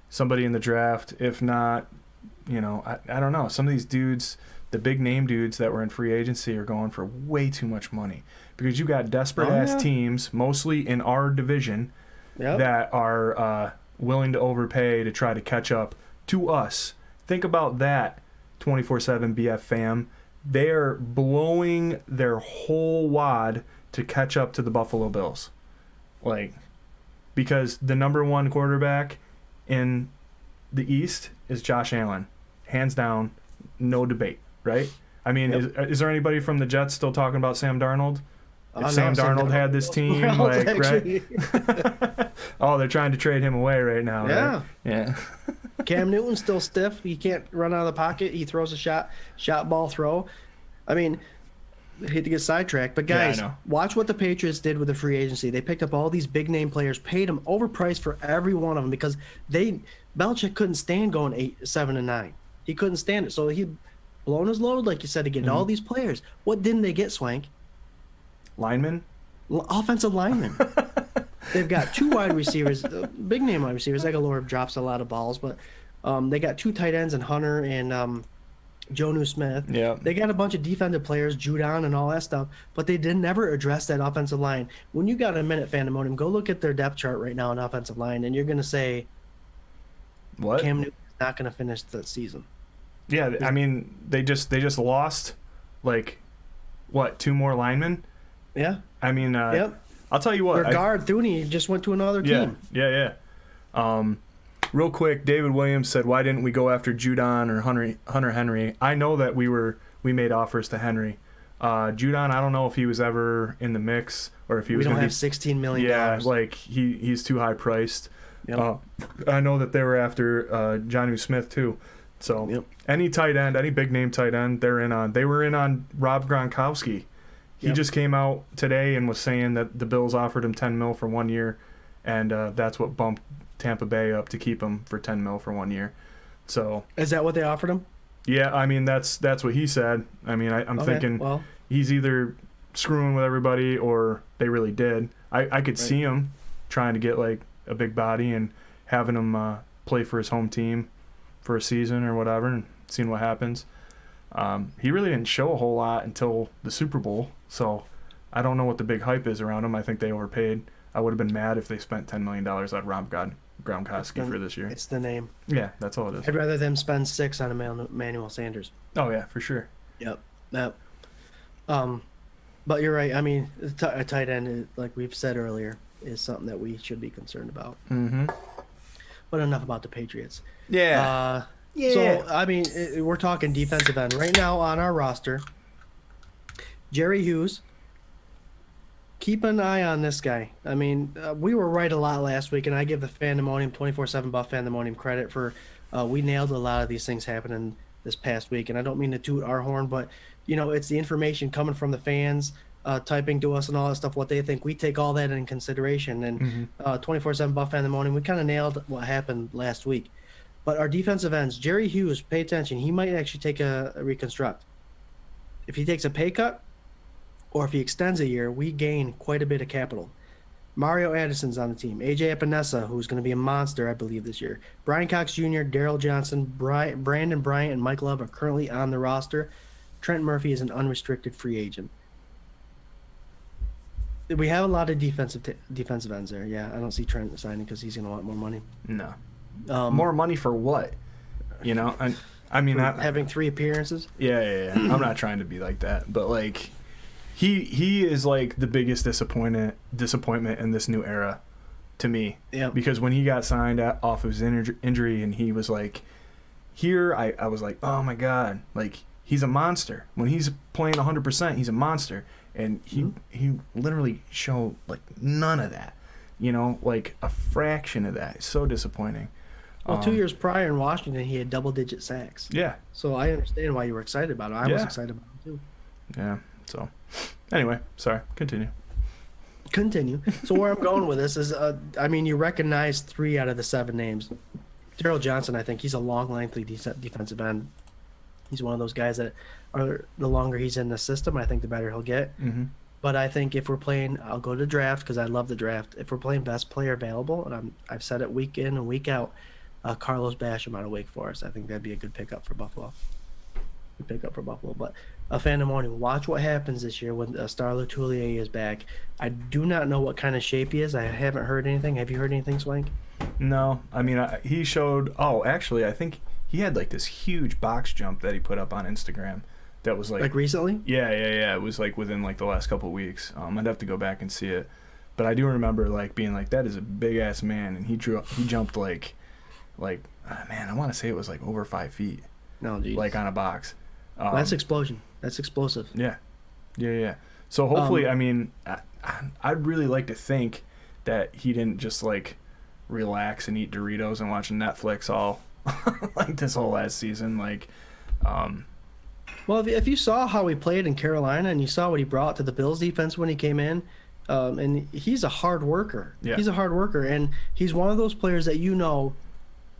somebody in the draft. If not, I don't know. Some of these dudes, the big name dudes that were in free agency, are going for way too much money because you got desperate ass teams, mostly in our division, that are willing to overpay to try to catch up to us. Think about that, 24/7 BF fam. They're blowing their whole wad to catch up to the Buffalo Bills. Because the number 1 quarterback in the East is Josh Allen. Hands down, no debate, right? I mean, is there anybody from the Jets still talking about Sam Darnold? If Sam Darnold had this team, right? Oh, they're trying to trade him away right now, right? Yeah. Cam Newton's still stiff. He can't run out of the pocket. He throws a shot ball throw. I mean, I hate to get sidetracked, but guys, watch what the Patriots did with the free agency. They picked up all these big name players, paid them overpriced for every one of them because Belichick couldn't stand going 8-7-9. He couldn't stand it, so he blown his load, like you said, to get all these players. What didn't they get, Swank? Linemen? Offensive linemen. They've got 2 wide receivers, big name wide receivers. Aguilar drops a lot of balls, but they got 2 tight ends in Hunter and Jonnu Smith. Yeah. They got a bunch of defensive players, Judon and all that stuff, but they did never address that offensive line. When you got a minute, Fandemonium, go look at their depth chart right now on offensive line, and you're going to say, what? Cam Newton's not going to finish the season. Yeah, I mean, they just lost, 2 more linemen? Yeah. I mean, I'll tell you what. Their guard, Thuney, just went to another team. Yeah. Real quick, David Williams said, why didn't we go after Judon or Hunter Henry? I know that we made offers to Henry. Judon, I don't know if he was ever in the mix or if he was. We don't have $16 million. Yeah, he's too high priced. Yep. I know that they were after Jonnu Smith too. So any tight end, any big name tight end, they're in on. They were in on Rob Gronkowski. He just came out today and was saying that the Bills offered him $10 million for 1 year, and that's what bumped Tampa Bay up to keep him for $10 million for 1 year. So is that what they offered him? Yeah, I mean that's what he said. I mean I'm thinking he's either screwing with everybody or they really did. I could see him trying to get a big body and having him play for his home team for a season or whatever and seeing what happens. He really didn't show a whole lot until the Super Bowl, so I don't know what the big hype is around him. I think they overpaid. I would have been mad if they spent $10 million on Rob Gronkowski for this year. It's the name. Yeah, that's all it is. I'd rather them spend 6 on Emmanuel Sanders. Oh yeah, for sure. Yep. But you're right. I mean, a tight end, like we've said earlier, is something that we should be concerned about. Mm-hmm. But enough about the Patriots. Yeah. So, I mean, we're talking defensive end. Right now on our roster, Jerry Hughes, keep an eye on this guy. I mean, we were right a lot last week, and I give the Fandemonium, 24/7 Buff Fandemonium credit for we nailed a lot of these things happening this past week. And I don't mean to toot our horn, but, you know, it's the information coming from the fans, typing to us and all that stuff, what they think. We take all that in consideration. And 24/7 Buff Fandemonium, we kind of nailed what happened last week. But our defensive ends, Jerry Hughes, pay attention. He might actually take a reconstruct. If he takes a pay cut or if he extends a year, we gain quite a bit of capital. Mario Addison's on the team. AJ Epinesa, who's going to be a monster, I believe, this year. Brian Cox Jr., Daryl Johnson, Brandon Bryant, and Mike Love are currently on the roster. Trent Murphy is an unrestricted free agent. We have a lot of defensive ends there. Yeah, I don't see Trent signing because he's going to want more money. No. More money for what? You know, I mean, having 3 appearances. Yeah. I'm not trying to be like that, but like, he is like the biggest disappointment in this new era, to me. Yeah. Because when he got signed off of his injury, and he was like, here, I was like, oh my god, like he's a monster. When he's playing 100%, he's a monster, and he literally showed like none of that. You know, like a fraction of that. It's so disappointing. Well, 2 years prior in Washington, he had double-digit sacks. Yeah. So I understand why you were excited about it. I was excited about it, too. Yeah. So, anyway, sorry. Continue. So where I'm going with this is, I mean, you recognize 3 out of the 7 names. Daryl Johnson, I think he's a long, lengthy defensive end. He's one of those guys that the longer he's in the system, I think the better he'll get. Mm-hmm. But I think if we're playing, I'll go to draft because I love the draft. If we're playing best player available, and I've said it week in and week out, Carlos Basham out of Wake Forest. I think that'd be a good pickup for Buffalo. But a Fandemonium, watch what happens this year when Star Lotullier is back. I do not know what kind of shape he is. I haven't heard anything. Have you heard anything, Swank? No. I mean, he showed... Oh, actually, I think he had like this huge box jump that he put up on Instagram. That was like recently? Yeah. It was like within like the last couple of weeks. I'd have to go back and see it, but I do remember like being like, that is a big ass man, and he jumped like man, I want to say it was like over 5 feet. No, geez. Like on a box. That's explosion. That's explosive. Yeah. So hopefully, I mean, I'd really like to think that he didn't just like relax and eat Doritos and watch Netflix all like this whole last season, like. Well, if you saw how he played in Carolina and you saw what he brought to the Bills defense when he came in, and he's a hard worker. Yeah. He's a hard worker, and he's one of those players that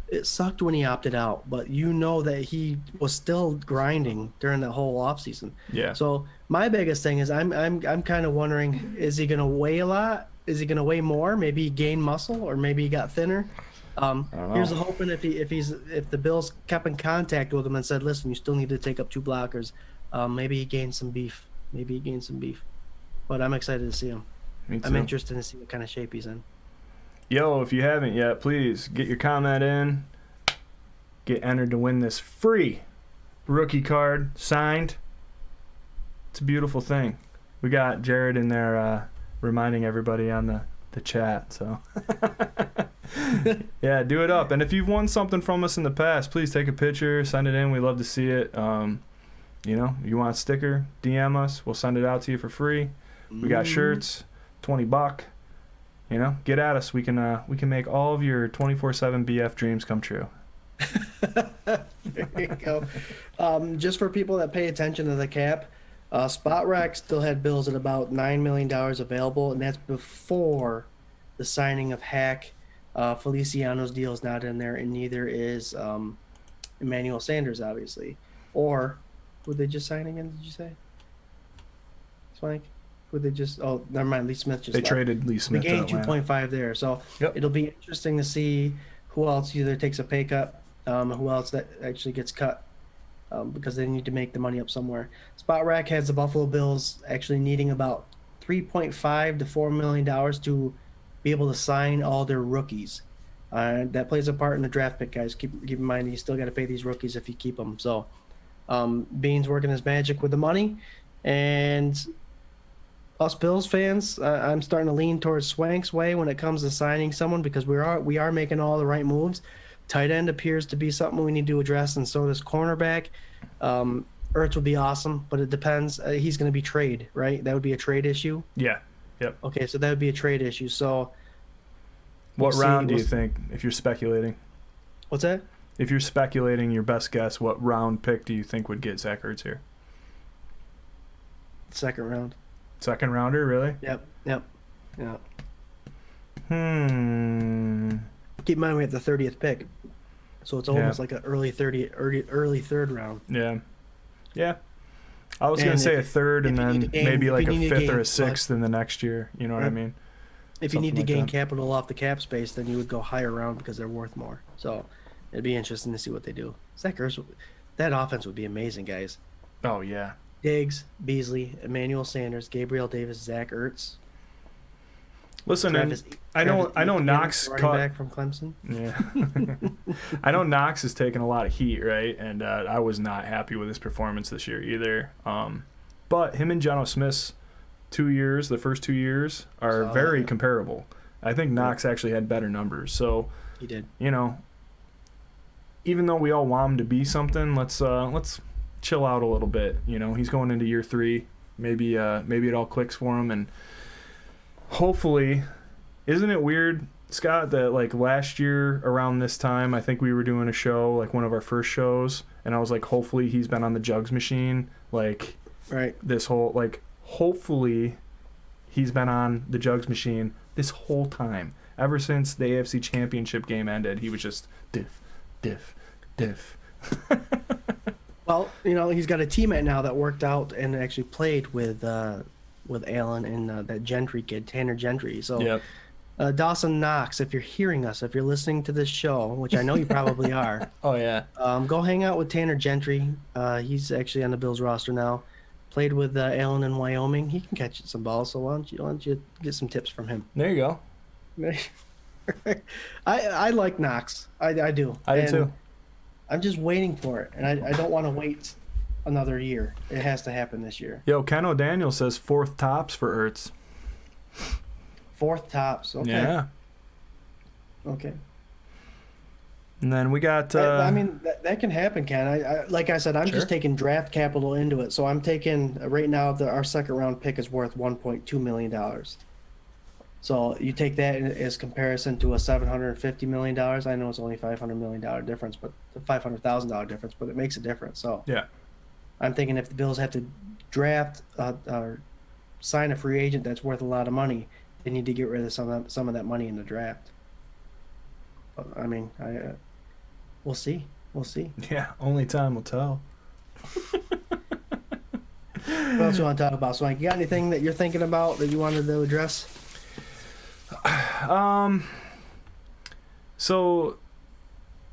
it sucked when he opted out, but that he was still grinding during the whole offseason. Yeah. So my biggest thing is I'm kind of wondering, is he going to weigh a lot? Is he going to weigh more? Maybe he gained muscle, or maybe he got thinner. Here's the hoping if the Bills kept in contact with him and said, listen, you still need to take up 2 blockers, maybe he gained some beef. But I'm excited to see him. Me too. I'm interested to see what kind of shape he's in. Yo, if you haven't yet, please get your comment in. Get entered to win this free rookie card signed. It's a beautiful thing. We got Jarrod in there reminding everybody on the chat, so yeah, do it up. And if you've won something from us in the past, please take a picture, send it in. We love to see it. You know, you want a sticker, DM us, we'll send it out to you for free. We got shirts, $20. You know, get at us. We can make all of your 24/7 BF dreams come true. There you go. Just for people that pay attention to the cap, Spot Rack still had bills at about $9 million available, and that's before the signing of Hack. Feliciano's deal is not in there, and neither is Emmanuel Sanders, obviously. Or would they just sign again? Did you say, Swank? Would they just? Oh, never mind. Lee Smith just. They left. Traded Lee Smith. They gained 2.5 there, so It'll be interesting to see who else either takes a pay cut, who else that actually gets cut, because they need to make the money up somewhere. Spot Rack has the Buffalo Bills actually needing about $3.5 to $4 million to be able to sign all their rookies. That plays a part in the draft pick, guys. Keep in mind, you still got to pay these rookies if you keep them. So, Bean's working his magic with the money, and us Bills fans, I'm starting to lean towards Swank's way when it comes to signing someone, because we are making all the right moves. Tight end appears to be something we need to address, and so does cornerback. Ertz would be awesome, but it depends. He's going to be trade, right? That would be a trade issue. Yeah. Yep. Okay, so that would be a trade issue. So, what round do you think, if you're speculating? What's that? If you're speculating, your best guess, what round pick do you think would get Zach Ertz here? Second round. Second rounder, really? Yep. Yeah. Keep in mind we have the 30th pick, so it's almost like an early third round. Yeah. I was going to say a third, and then maybe like a fifth or a sixth in the next year. You know what I mean? If you need to gain capital off the cap space, then you would go higher round because they're worth more. So it'd be interesting to see what they do. Zach Ertz, that offense would be amazing, guys. Oh, yeah. Diggs, Beasley, Emmanuel Sanders, Gabriel Davis, Zach Ertz. Listen, I know Knox running back from Clemson. Yeah. I know Knox has taken a lot of heat, right? And I was not happy with his performance this year either. But him and Geno Smith's the first 2 years, are very comparable. I think Knox actually had better numbers. So he did. You know, even though we all want him to be something, let's chill out a little bit. You know, he's going into year 3. Maybe it all clicks for him, and hopefully, isn't it weird, Scott, that like last year around this time, I think we were doing a show, like one of our first shows, and I was like, hopefully he's been on the jugs machine, like this whole, like, hopefully he's been on the jugs machine this whole time. Ever since the AFC Championship game ended, he was just diff. Well, you know, he's got a teammate now that worked out and actually played with Allen and that Gentry kid, Tanner Gentry. So, Dawson Knox, if you're hearing us, if you're listening to this show, which I know you probably are. Oh, yeah. Go hang out with Tanner Gentry. He's actually on the Bills roster now. Played with Allen in Wyoming. He can catch some balls, so why don't you get some tips from him? There you go. I like Knox. I do. I do too. I'm just waiting for it, and I don't want to wait another year. It has to happen this year. Yo, Ken O'Daniel says 4th tops for Ertz. 4th tops. Okay. Yeah. Okay. And then we got. I mean, that can happen, Ken. I like I said, I'm just taking draft capital into it. So I'm taking right now our second round pick is worth $1.2 million. So you take that as comparison to a $750 million. I know it's only $500 million difference, but the $500,000 difference, but it makes a difference. So yeah, I'm thinking if the Bills have to draft or sign a free agent that's worth a lot of money, they need to get rid of some of that money in the draft. But, I mean, we'll see. We'll see. Yeah, only time will tell. What else you want to talk about, Swank? You got anything that you're thinking about that you wanted to address? So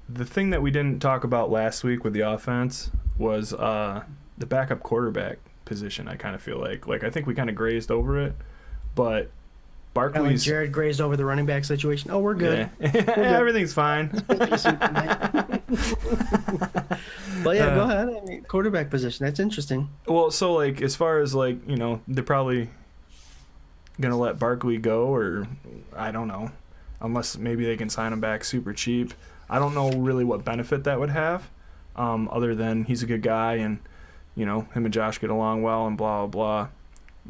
the thing that we didn't talk about last week with the offense was the backup quarterback position. I kind of feel like I think we kind of grazed over it, but Barkley's Jarrod grazed over the running back situation. Oh, we're good. Yeah. We're good. Everything's fine. But yeah, go ahead. I mean, quarterback position. That's interesting. Well, so like as far as like, you know, they're probably gonna let Barkley go, or I don't know, unless maybe they can sign him back super cheap. I don't know really what benefit that would have, other than he's a good guy and, you know, him and Josh get along well and blah blah blah.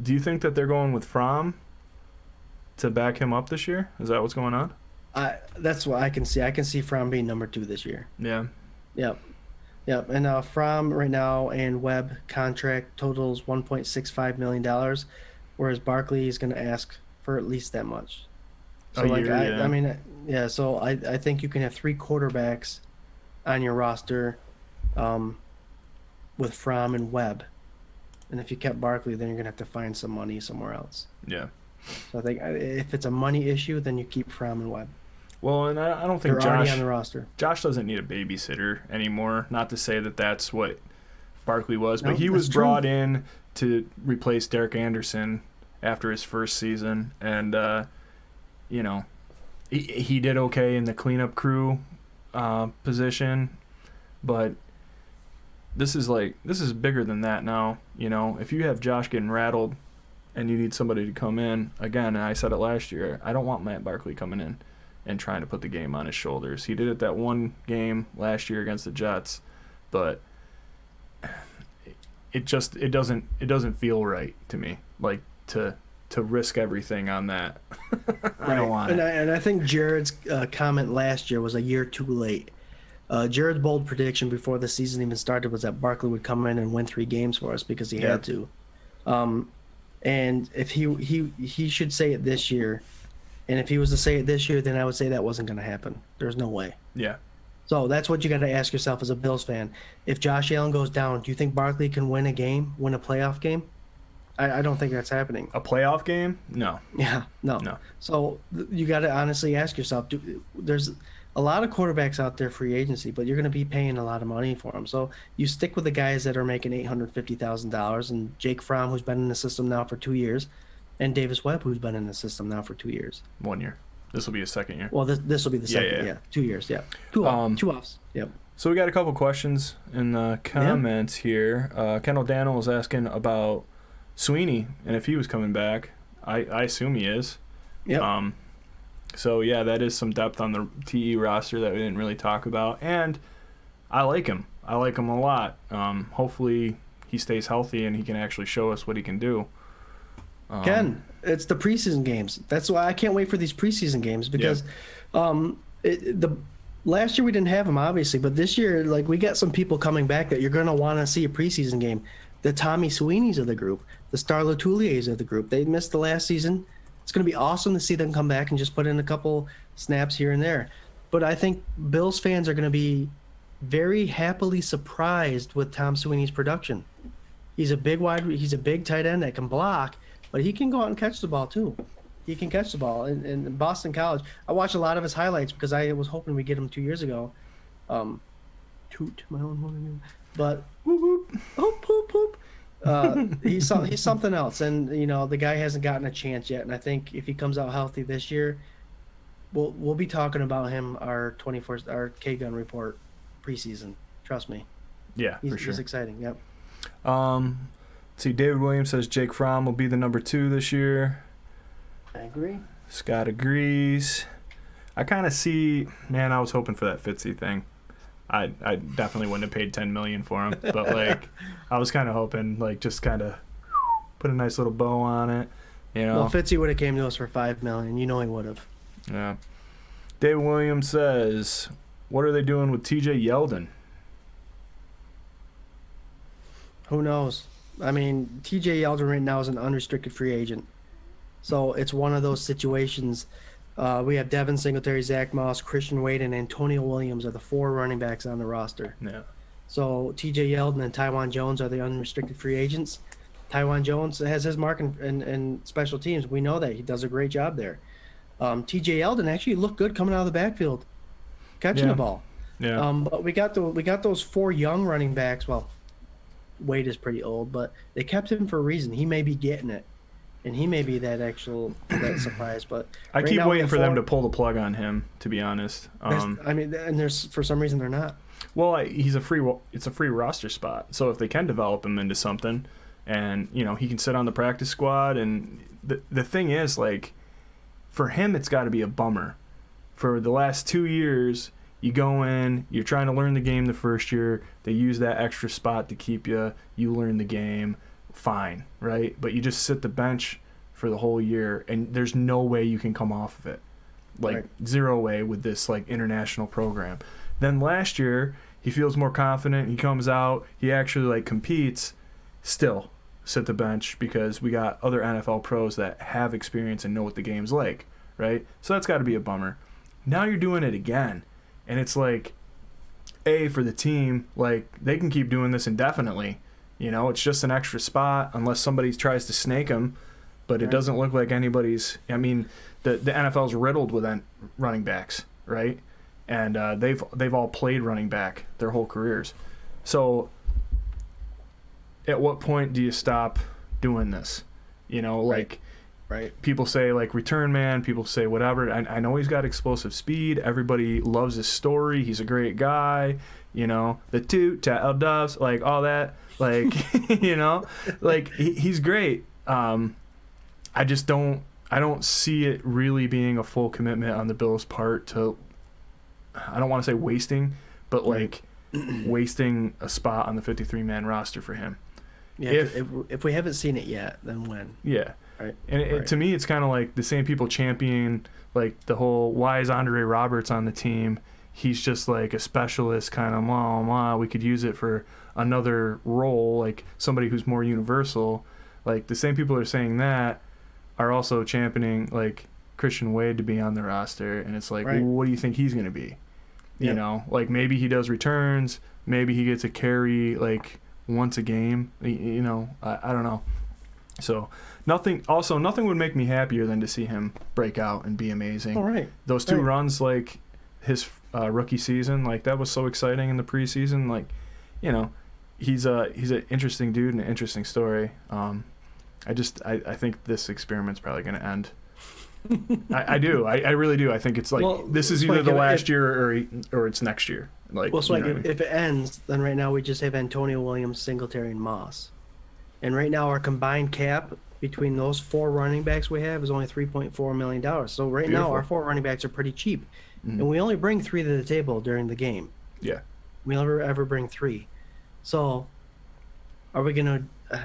Do you think that they're going with Fromm to back him up this year? Is that what's going on? That's what I can see. I can see Fromm being number 2 this year. Yeah. Yep. And Fromm right now and Webb contract totals $1.65 million, whereas Barkley is going to ask for at least that much. So I mean, yeah. So I think you can have 3 quarterbacks on your roster, with Fromm and Webb, and if you kept Barkley, then you're going to have to find some money somewhere else. Yeah. So I think if it's a money issue, then you keep Fromm and Webb. Well, and I don't think They're already on the roster. Josh doesn't need a babysitter anymore. Not to say that that's what Barkley was, but No, he was that's true. brought in to replace Derek Anderson after his first season, and you know, he did okay in the cleanup crew position, but this is bigger than that now. You know, if you have Josh getting rattled and you need somebody to come in, again, and I said it last year, I don't want Matt Barkley coming in and trying to put the game on his shoulders. He did it that one game last year against the Jets, but it doesn't feel right to me, like to risk everything on that. I don't want it. And I think Jarrod's comment last year was a year too late. Jarrod's bold prediction before the season even started was that Barkley would come in and win 3 games for us because he had to. And if he should say it this year, and if he was to say it this year, then I would say that wasn't going to happen. There's no way. Yeah. So that's what you got to ask yourself as a Bills fan. If Josh Allen goes down, do you think Barkley can win a playoff game? I don't think that's happening. A playoff game? No. Yeah, no. So you got to honestly ask yourself, there's a lot of quarterbacks out there free agency, but you're going to be paying a lot of money for them. So you stick with the guys that are making $850,000, and Jake Fromm, who's been in the system now for 2 years, and Davis Webb, who's been in the system now for 2 years. 1 year. This will be his second year. Well, this will be the second. Yeah. 2 years. Yeah. Two offs. Yep. So we got a couple questions in the comments here. Kendall Daniel was asking about Sweeney and if he was coming back. I assume he is. Yep. So yeah, that is some depth on the TE roster that we didn't really talk about, and I like him. I like him a lot. Hopefully he stays healthy and he can actually show us what he can do. Ken, it's the preseason games. That's why I can't wait for these preseason games because the last year we didn't have them obviously, but this year like we got some people coming back that you're going to want to see a preseason game. The Tommy Sweeneys of the group, the Star Latuliers of the group. They missed the last season. It's going to be awesome to see them come back and just put in a couple snaps here and there. But I think Bills fans are going to be very happily surprised with Tom Sweeney's production. He's a big tight end that can block, but he can go out and catch the ball too. He can catch the ball. In Boston College, I watched a lot of his highlights because I was hoping we'd get him 2 years ago. Toot my own horn. But whoop, whoop, whoop, whoop. He's something else, and you know the guy hasn't gotten a chance yet. And I think if he comes out healthy this year, we'll be talking about him our Gun Report preseason. Trust me. Yeah, for sure. He's exciting. Yep. Let's see. David Williams says Jake Fromm will be the number 2 this year. I agree. Scott agrees. I kind of see. Man, I was hoping for that Fitzy thing. I definitely wouldn't have paid $10 million for him, but like I was kind of hoping like just kind of put a nice little bow on it, you know. Well, Fitzy would have came to us for $5 million. You know he would have. Yeah. David Williams says, "What are they doing with T.J. Yeldon?" Who knows? I mean, T.J. Yeldon right now is an unrestricted free agent, so it's one of those situations. We have Devin Singletary, Zach Moss, Christian Wade, and Antonio Williams are the 4 running backs on the roster. Yeah. So T.J. Yeldon and Tywan Jones are the unrestricted free agents. Tywan Jones has his mark in special teams. We know that. He does a great job there. T.J. Yeldon actually looked good coming out of the backfield, catching the ball. Yeah. But we got those 4 young running backs. Well, Wade is pretty old, but they kept him for a reason. He may be getting it. And he may be that surprise, but I keep waiting for them to pull the plug on him. To be honest, there's for some reason they're not. Well, it's a free roster spot. So if they can develop him into something, and you know he can sit on the practice squad, and the thing is like, for him it's got to be a bummer. For the last 2 years, you go in, you're trying to learn the game the first year. They use that extra spot to keep you. You learn the game. Fine, right? But you just sit the bench for the whole year, and there's no way you can come off of it. Like, right. Zero way with this, like, international program. Then last year, he feels more confident. He comes out. He actually, like, competes. Still sit the bench because we got other NFL pros that have experience and know what the game's like, right? So that's got to be a bummer. Now you're doing it again, and it's like, for the team, like, they can keep doing this indefinitely. You know, it's just an extra spot unless somebody tries to snake him, but it doesn't look like anybody's. I mean, the NFL's riddled with running backs, right? And they've all played running back their whole careers. So, at what point do you stop doing this? You know, like Right. People say like return man. People say whatever. I know he's got explosive speed. Everybody loves his story. He's a great guy. You know, the tail doves, like all that. Like, you know, like he's great. I just don't see it really being a full commitment on the Bills' part to, I don't want to say wasting, but like wasting a spot on the 53-man roster for him. Yeah, if we haven't seen it yet, then when? Yeah. Right. And to me, it's kind of like the same people champion like the whole, why is Andre Roberts on the team? He's just like a specialist kind of, we could use it for another role, like somebody who's more universal. Like the same people are saying that are also championing like Christian Wade to be on the roster, and it's like, well, what do you think he's going to be? You know, like maybe he does returns, maybe he gets a carry like once a game, you know, I don't know. So nothing would make me happier than to see him break out and be amazing. All right. Those two runs, like his rookie season, like that was so exciting in the preseason. Like, you know, he's an interesting dude and an interesting story. I think this experiment's probably going to end. I do. I really do. I think it's like this is either the last year or it's next year. Like, well, so you know what I mean? if it ends, then right now we just have Antonio Williams, Singletary, and Moss. And right now our combined cap between those 4 running backs we have is only $3.4 million. So right now our 4 running backs are pretty cheap. Mm-hmm. And we only bring 3 to the table during the game. Yeah. We never ever bring 3. So are we going to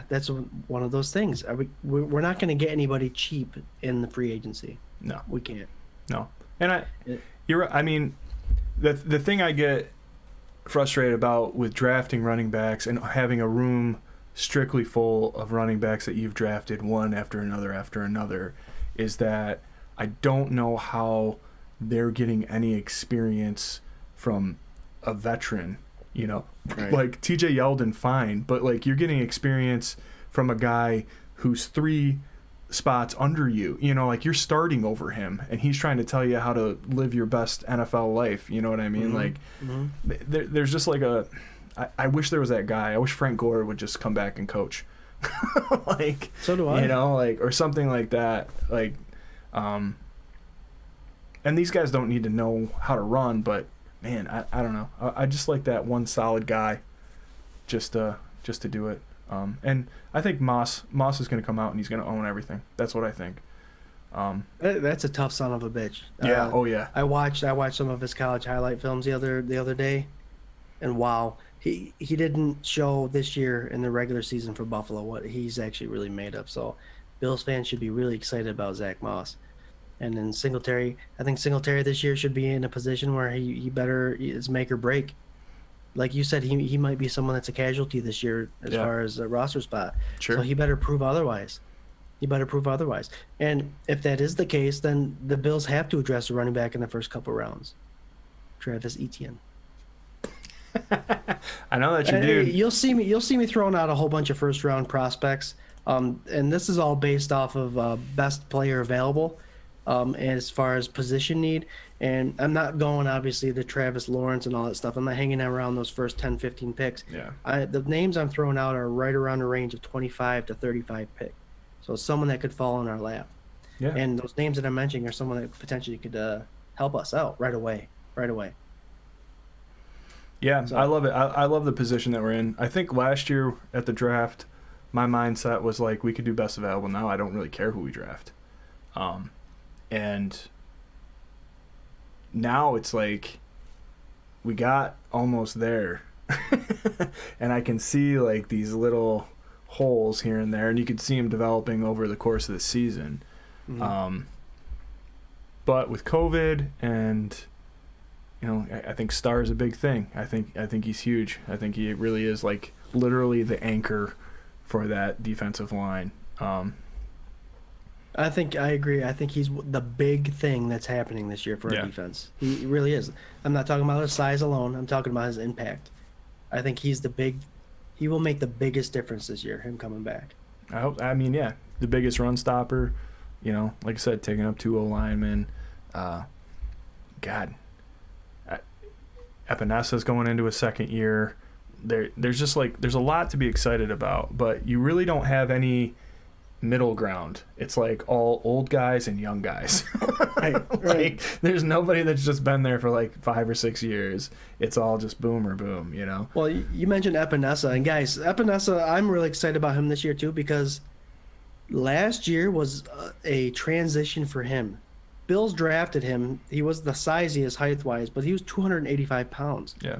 that's one of those things. We're not going to get anybody cheap in the free agency. No. We can't. No. And you're right. I mean, the thing I get frustrated about with drafting running backs and having a room strictly full of running backs that you've drafted one after another is that I don't know how they're getting any experience from a veteran, you know. Right. Like TJ Yeldon, fine, but like you're getting experience from a guy who's 3 spots under you, you know, like you're starting over him and he's trying to tell you how to live your best NFL life, you know what I mean? Mm-hmm. Like there's just like I wish there was that guy. I wish Frank Gore would just come back and coach. Like, so do I. You know, like, or something like that. Like, and these guys don't need to know how to run, but man, I don't know. I just like that one solid guy just to do it. And I think Moss is going to come out and he's going to own everything. That's what I think. That's a tough son of a bitch. Yeah. Oh yeah. I watched some of his college highlight films the other day, and wow, he didn't show this year in the regular season for Buffalo what he's actually really made of. So Bills fans should be really excited about Zach Moss. And then Singletary, I think Singletary this year should be in a position where he better is make or break. Like you said, he might be someone that's a casualty this year as far as a roster spot. Sure. So he better prove otherwise. And if that is the case, then the Bills have to address a running back in the first couple rounds. Travis Etienne. I know that you do. You'll see me throwing out a whole bunch of first round prospects. And this is all based off of best player available. And as far as position need, and I'm not going obviously to Travis Lawrence and all that stuff. I'm not hanging around those first 10, 15 picks. Yeah. The names I'm throwing out are right around the range of 25 to 35 pick. So someone that could fall in our lap. Yeah. And those names that I'm mentioning are someone that potentially could help us out right away. Yeah, so, I love it. I love the position that we're in. I think last year at the draft, my mindset was like, we could do best available. Now I don't really care who we draft. And now it's like we got almost there. And I can see like these little holes here and there, and you could see them developing over the course of the season. Mm-hmm. But with COVID and, you know, I think Starr is a big thing. I think he's huge. I think he really is like literally the anchor for that defensive line. I agree. I think he's the big thing that's happening this year for our defense. He really is. I'm not talking about his size alone. I'm talking about his impact. I think he will make the biggest difference this year, him coming back. I mean, the biggest run stopper, you know, like I said, taking up 2 O-linemen. God. Epenesa's going into his second year. There's just like, there's a lot to be excited about, but you really don't have any middle ground. It's like all old guys and young guys. Right. Like there's nobody that's just been there for like 5 or 6 years. It's all just boom or boom, you know. Well, you mentioned Epinesa, and guys, Epinesa, I'm really excited about him this year too because last year was a transition for him. Bills drafted him. He was the siziest height-wise, but he was 285 pounds. Yeah.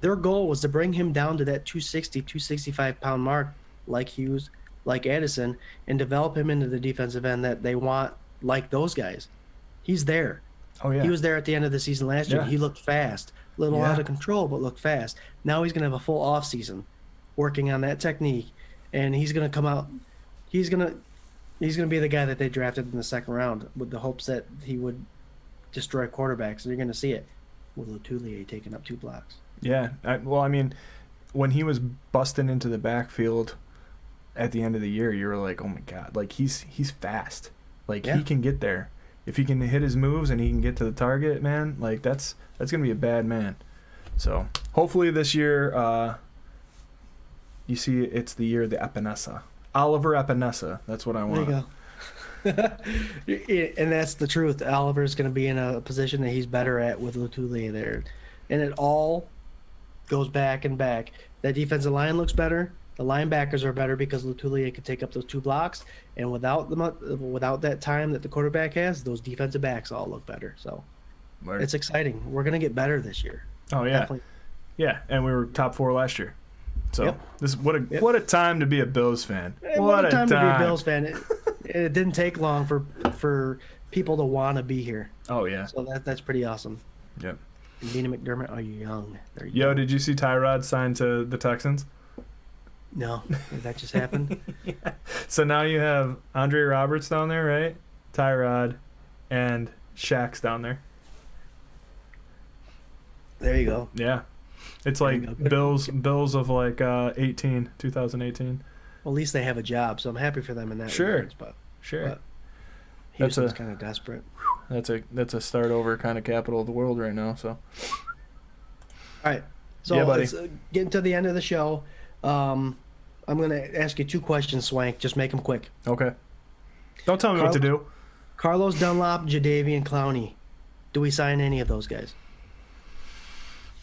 Their goal was to bring him down to that 260, 265-pound mark like Hughes, like Addison, and develop him into the defensive end that they want like those guys. He's there. Oh, yeah. He was there at the end of the season last year. Yeah. He looked fast. A little Yeah. out of control, but looked fast. Now he's going to have a full offseason working on that technique, and he's going to come out. He's going to be the guy that they drafted in the second round with the hopes that he would destroy quarterbacks, and you're going to see it with Latulier taking up 2 blocks. Yeah. Well, I mean, when he was busting into the backfield at the end of the year, you were like, oh my God, like he's fast. Like Yeah. he can get there. If he can hit his moves and he can get to the target, man, like that's going to be a bad man. So hopefully this year, you see it's the year of the Epinesa. Oliver Epinesa. That's what I want. There you go. And that's the truth. Oliver's going to be in a position that he's better at with Latulier there. And it all goes back and back. That defensive line looks better. The linebackers are better because Latulier can take up those 2 blocks. And without that time that the quarterback has, those defensive backs all look better. So Word. it's exciting. We're going to get better this year. Oh, yeah. Definitely. Yeah, and we were top 4 last year. So Yep. this what a time to be a Bills fan. What a time to be a Bills fan. It didn't take long for people to want to be here. Oh, yeah. So that's pretty awesome. Yep. And Dina McDermott are young. They're Yo, young. did you see Tyrod sign to the Texans? No, did that just happened? Yeah. So now you have Andre Roberts down there, right? Tyrod and Shaq's down there. There you go. Yeah. It's There like you go. Bills of like 2018. Well, at least they have a job, so I'm happy for them in that. Sure. regards, but Sure. But That's Houston's a- kind of desperate. That's a start over kind of capital of the world right now, so. All right. So Yeah, buddy. it's getting to the end of the show. I'm going to ask you 2 questions, Swank. Just make them quick. Okay. Don't tell me what to do. Carlos Dunlop, Jadeveon Clowney. Do we sign any of those guys?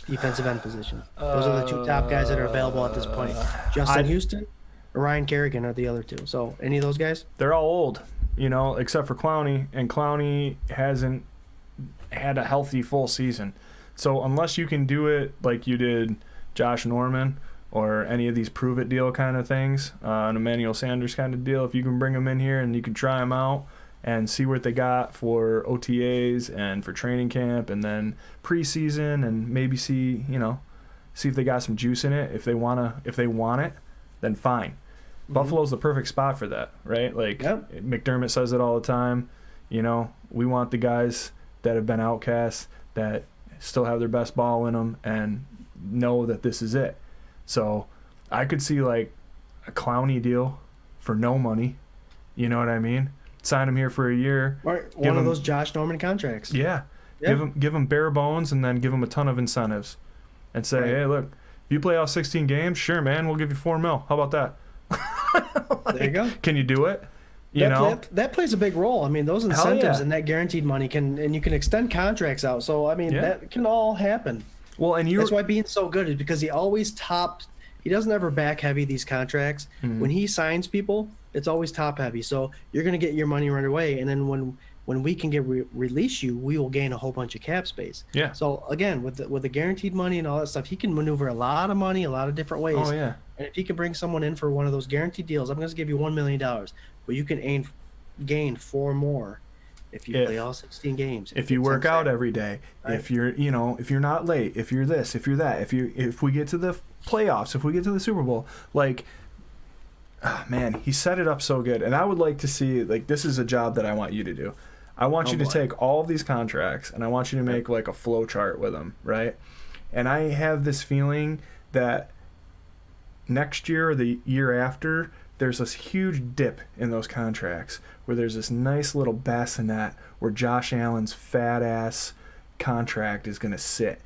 Defensive end position. Those are the 2 top guys that are available at this point. Justin Houston or Ryan Kerrigan are the other 2. So any of those guys? They're all old, you know, except for Clowney, and Clowney hasn't had a healthy full season. So unless you can do it like you did Josh Norman or any of these prove it deal kind of things, an Emmanuel Sanders kind of deal, if you can bring them in here and you can try them out and see what they got for OTAs and for training camp and then preseason and maybe see if they got some juice in it. If they want it, then fine. Buffalo's the perfect spot for that, right? Like Yep. McDermott says it all the time. You know, we want the guys that have been outcasts that still have their best ball in them and know that this is it. So I could see like a Clowney deal for no money. You know what I mean? Sign him here for a year. Or one of those Josh Norman contracts. Yeah. Yeah. Give him bare bones and then give him a ton of incentives and say, Right. hey, look, if you play all 16 games, sure, man, we'll give you $4 million. How about that? There you go. Can you do it? That plays a big role. I mean, those Hell incentives yeah. and that guaranteed money and you can extend contracts out. So I mean, Yeah. that can all happen. Well, and That's why being so good is because he always tops. He doesn't ever back heavy these contracts. Mhm. When he signs people, it's always top heavy. So you're going to get your money right away, and then when we can release you, we will gain a whole bunch of cap space. Yeah. So again, with the guaranteed money and all that stuff, he can maneuver a lot of money a lot of different ways. Oh, yeah. And if he can bring someone in for one of those guaranteed deals, I'm going to give you $1 million, but you can gain 4 more if you play all 16 games. If you work out every day, Right. if you're not late, if you're this, if you're that, if we get to the playoffs, if we get to the Super Bowl, like, man, he set it up so good. And I would like to see, like, this is a job that I want you to do. I want you to take all of these contracts and I want you to make like a flow chart with them, right? And I have this feeling that next year or the year after, there's this huge dip in those contracts where there's this nice little bassinet where Josh Allen's fat ass contract is going to sit.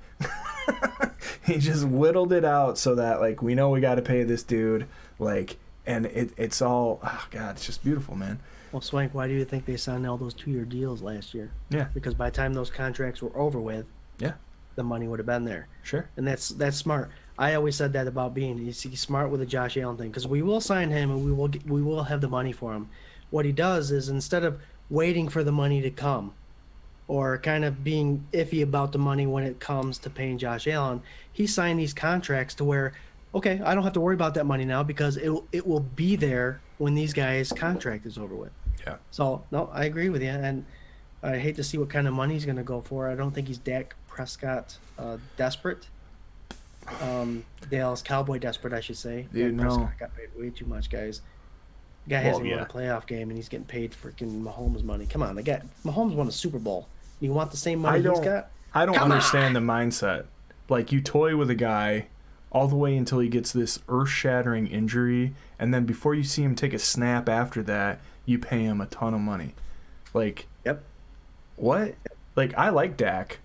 He just whittled it out so that, like, we know we got to pay this dude like and it's all, oh God, it's just beautiful, man. Well, Swank, why do you think they signed all those 2-year deals last year? Yeah. Because by the time those contracts were over with, Yeah. the money would have been there. Sure. And that's smart. I always said that about Bean. He's smart with the Josh Allen thing because we will sign him and we will have the money for him. What he does is instead of waiting for the money to come, or kind of being iffy about the money when it comes to paying Josh Allen, he signed these contracts to where, okay, I don't have to worry about that money now because it will be there when these guys' contract is over with. Yeah. So no, I agree with you, and I hate to see what kind of money he's going to go for. I don't think he's Dak Prescott desperate. Dallas Cowboy desperate, I should say. Dude, Dak no. Prescott got paid way too much, guys. Guy hasn't won a playoff game, and he's getting paid freaking Mahomes money. Come on, Mahomes won a Super Bowl. You want the same money he's got? I don't Come understand the mindset. Like, you toy with a guy all the way until he gets this earth-shattering injury, and then before you see him take a snap after that, you pay him a ton of money. Like, Yep. what? Like, I like Dak.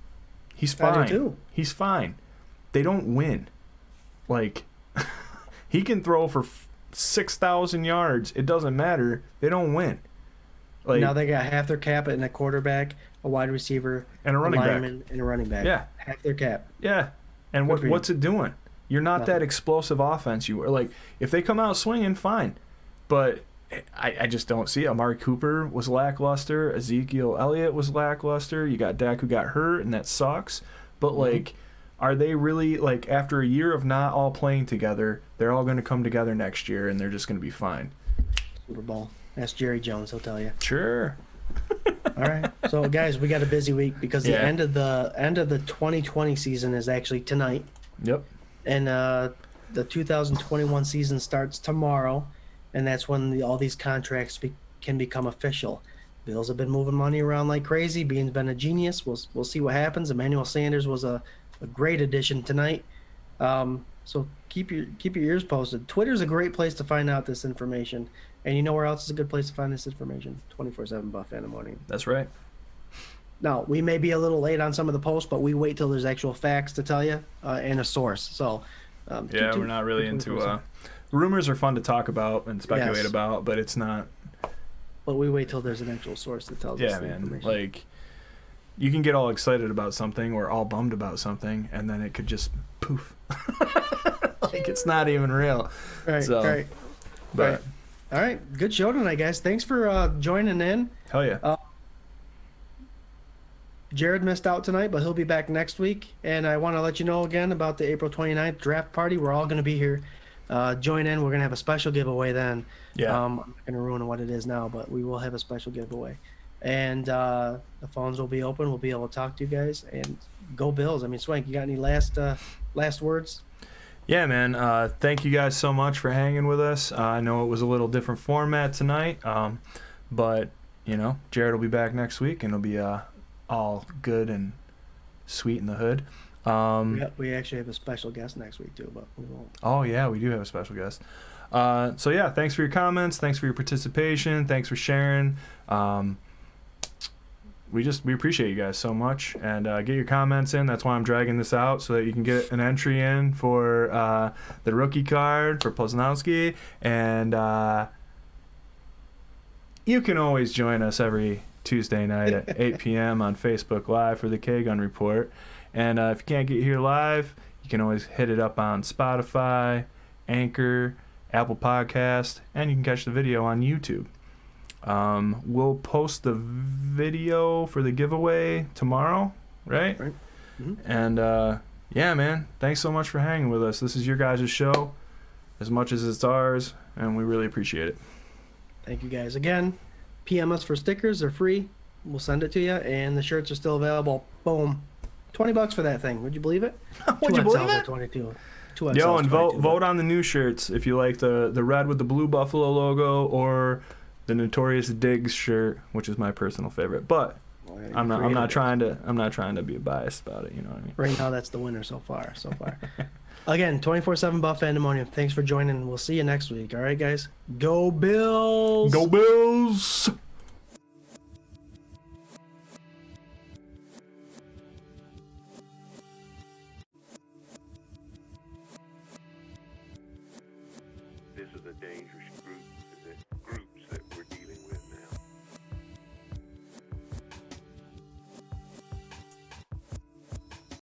He's fine. I do too. He's fine. They don't win. Like, he can throw for 6,000 yards. It doesn't matter. They don't win. Like, Now they got half their cap in a quarterback, a wide receiver, and a running back. lineman, and a running back. Yeah. Half their cap. Yeah. And Good for you. what's it doing? You're not Nothing. that explosive offense. You were like, if they come out swinging, fine. But I just don't see it. Amari Cooper was lackluster. Ezekiel Elliott was lackluster. You got Dak who got hurt, and that sucks. But, like, are they really, like, after a year of not all playing together, they're all going to come together next year, and they're just going to be fine? Super Bowl. Ask Jerry Jones, he'll tell you. Sure. All right. So guys, we got a busy week because the Yeah. end of the 2020 season is actually tonight, Yep. and the 2021 season starts tomorrow, and that's when all these contracts can become official. Bills have been moving money around like crazy. Bean's been a genius. We'll see what happens. Emmanuel Sanders was a great addition tonight. So keep your ears posted. Twitter's a great place to find out this information. And you know where else is a good place to find this information? 24/7 Buff in the morning. That's right. Now, we may be a little late on some of the posts, but we wait till there's actual facts to tell you and a source. So, Yeah, we're not really into rumors are fun to talk about and speculate Yes. about, but it's not. But we wait till there's an actual source that tells us Yeah, the man. information. Like, you can get all excited about something or all bummed about something, and then it could just poof. Like, it's not even real. right, so, right. But Right. All right, good show tonight, guys. Thanks for joining in. hell yeah. Jarrod missed out tonight, but he'll be back next week. And I want to let you know again about the April 29th draft party. We're all going to be here. Join in. We're going to have a special giveaway then. Yeah. I'm not going to ruin what it is now, but we will have a special giveaway. And the phones will be open. We'll be able to talk to you guys. And go Bills. I mean, Swank, you got any last words? Yeah, man. Thank you guys so much for hanging with us. I know it was a little different format tonight, but, you know, Jarrod will be back next week, and it'll be all good and sweet in the hood. We actually have a special guest next week, too, but we won't. Oh, yeah, we do have a special guest. So, yeah, thanks for your comments. Thanks for your participation. Thanks for sharing. We appreciate you guys so much, and get your comments in. That's why I'm dragging this out, so that you can get an entry in for the rookie card for Posluszny, and you can always join us every Tuesday night at 8 p.m. on Facebook Live for the Gun Report. And if you can't get here live, you can always hit it up on Spotify, Anchor, Apple Podcast, and you can catch the video on YouTube. We'll post the video for the giveaway tomorrow, right? Right. Mm-hmm. And yeah, man, thanks so much for hanging with us. This is your guys' show as much as it's ours, and we really appreciate it. Thank you, guys. Again, PM us for stickers. They're free. We'll send it to you, and the shirts are still available. Boom. $20 for that thing. Would you believe it? Would you believe it? 22. Yo, and vote on the new shirts if you like the red with the blue buffalo logo or the Notorious Diggs shirt, which is my personal favorite. But I'm not trying to be biased about it. You know what I mean? Right now, that's the winner so far. Again, 24/7 Buff Pandemonium. Thanks for joining. We'll see you next week. All right, guys. Go Bills. Go Bills.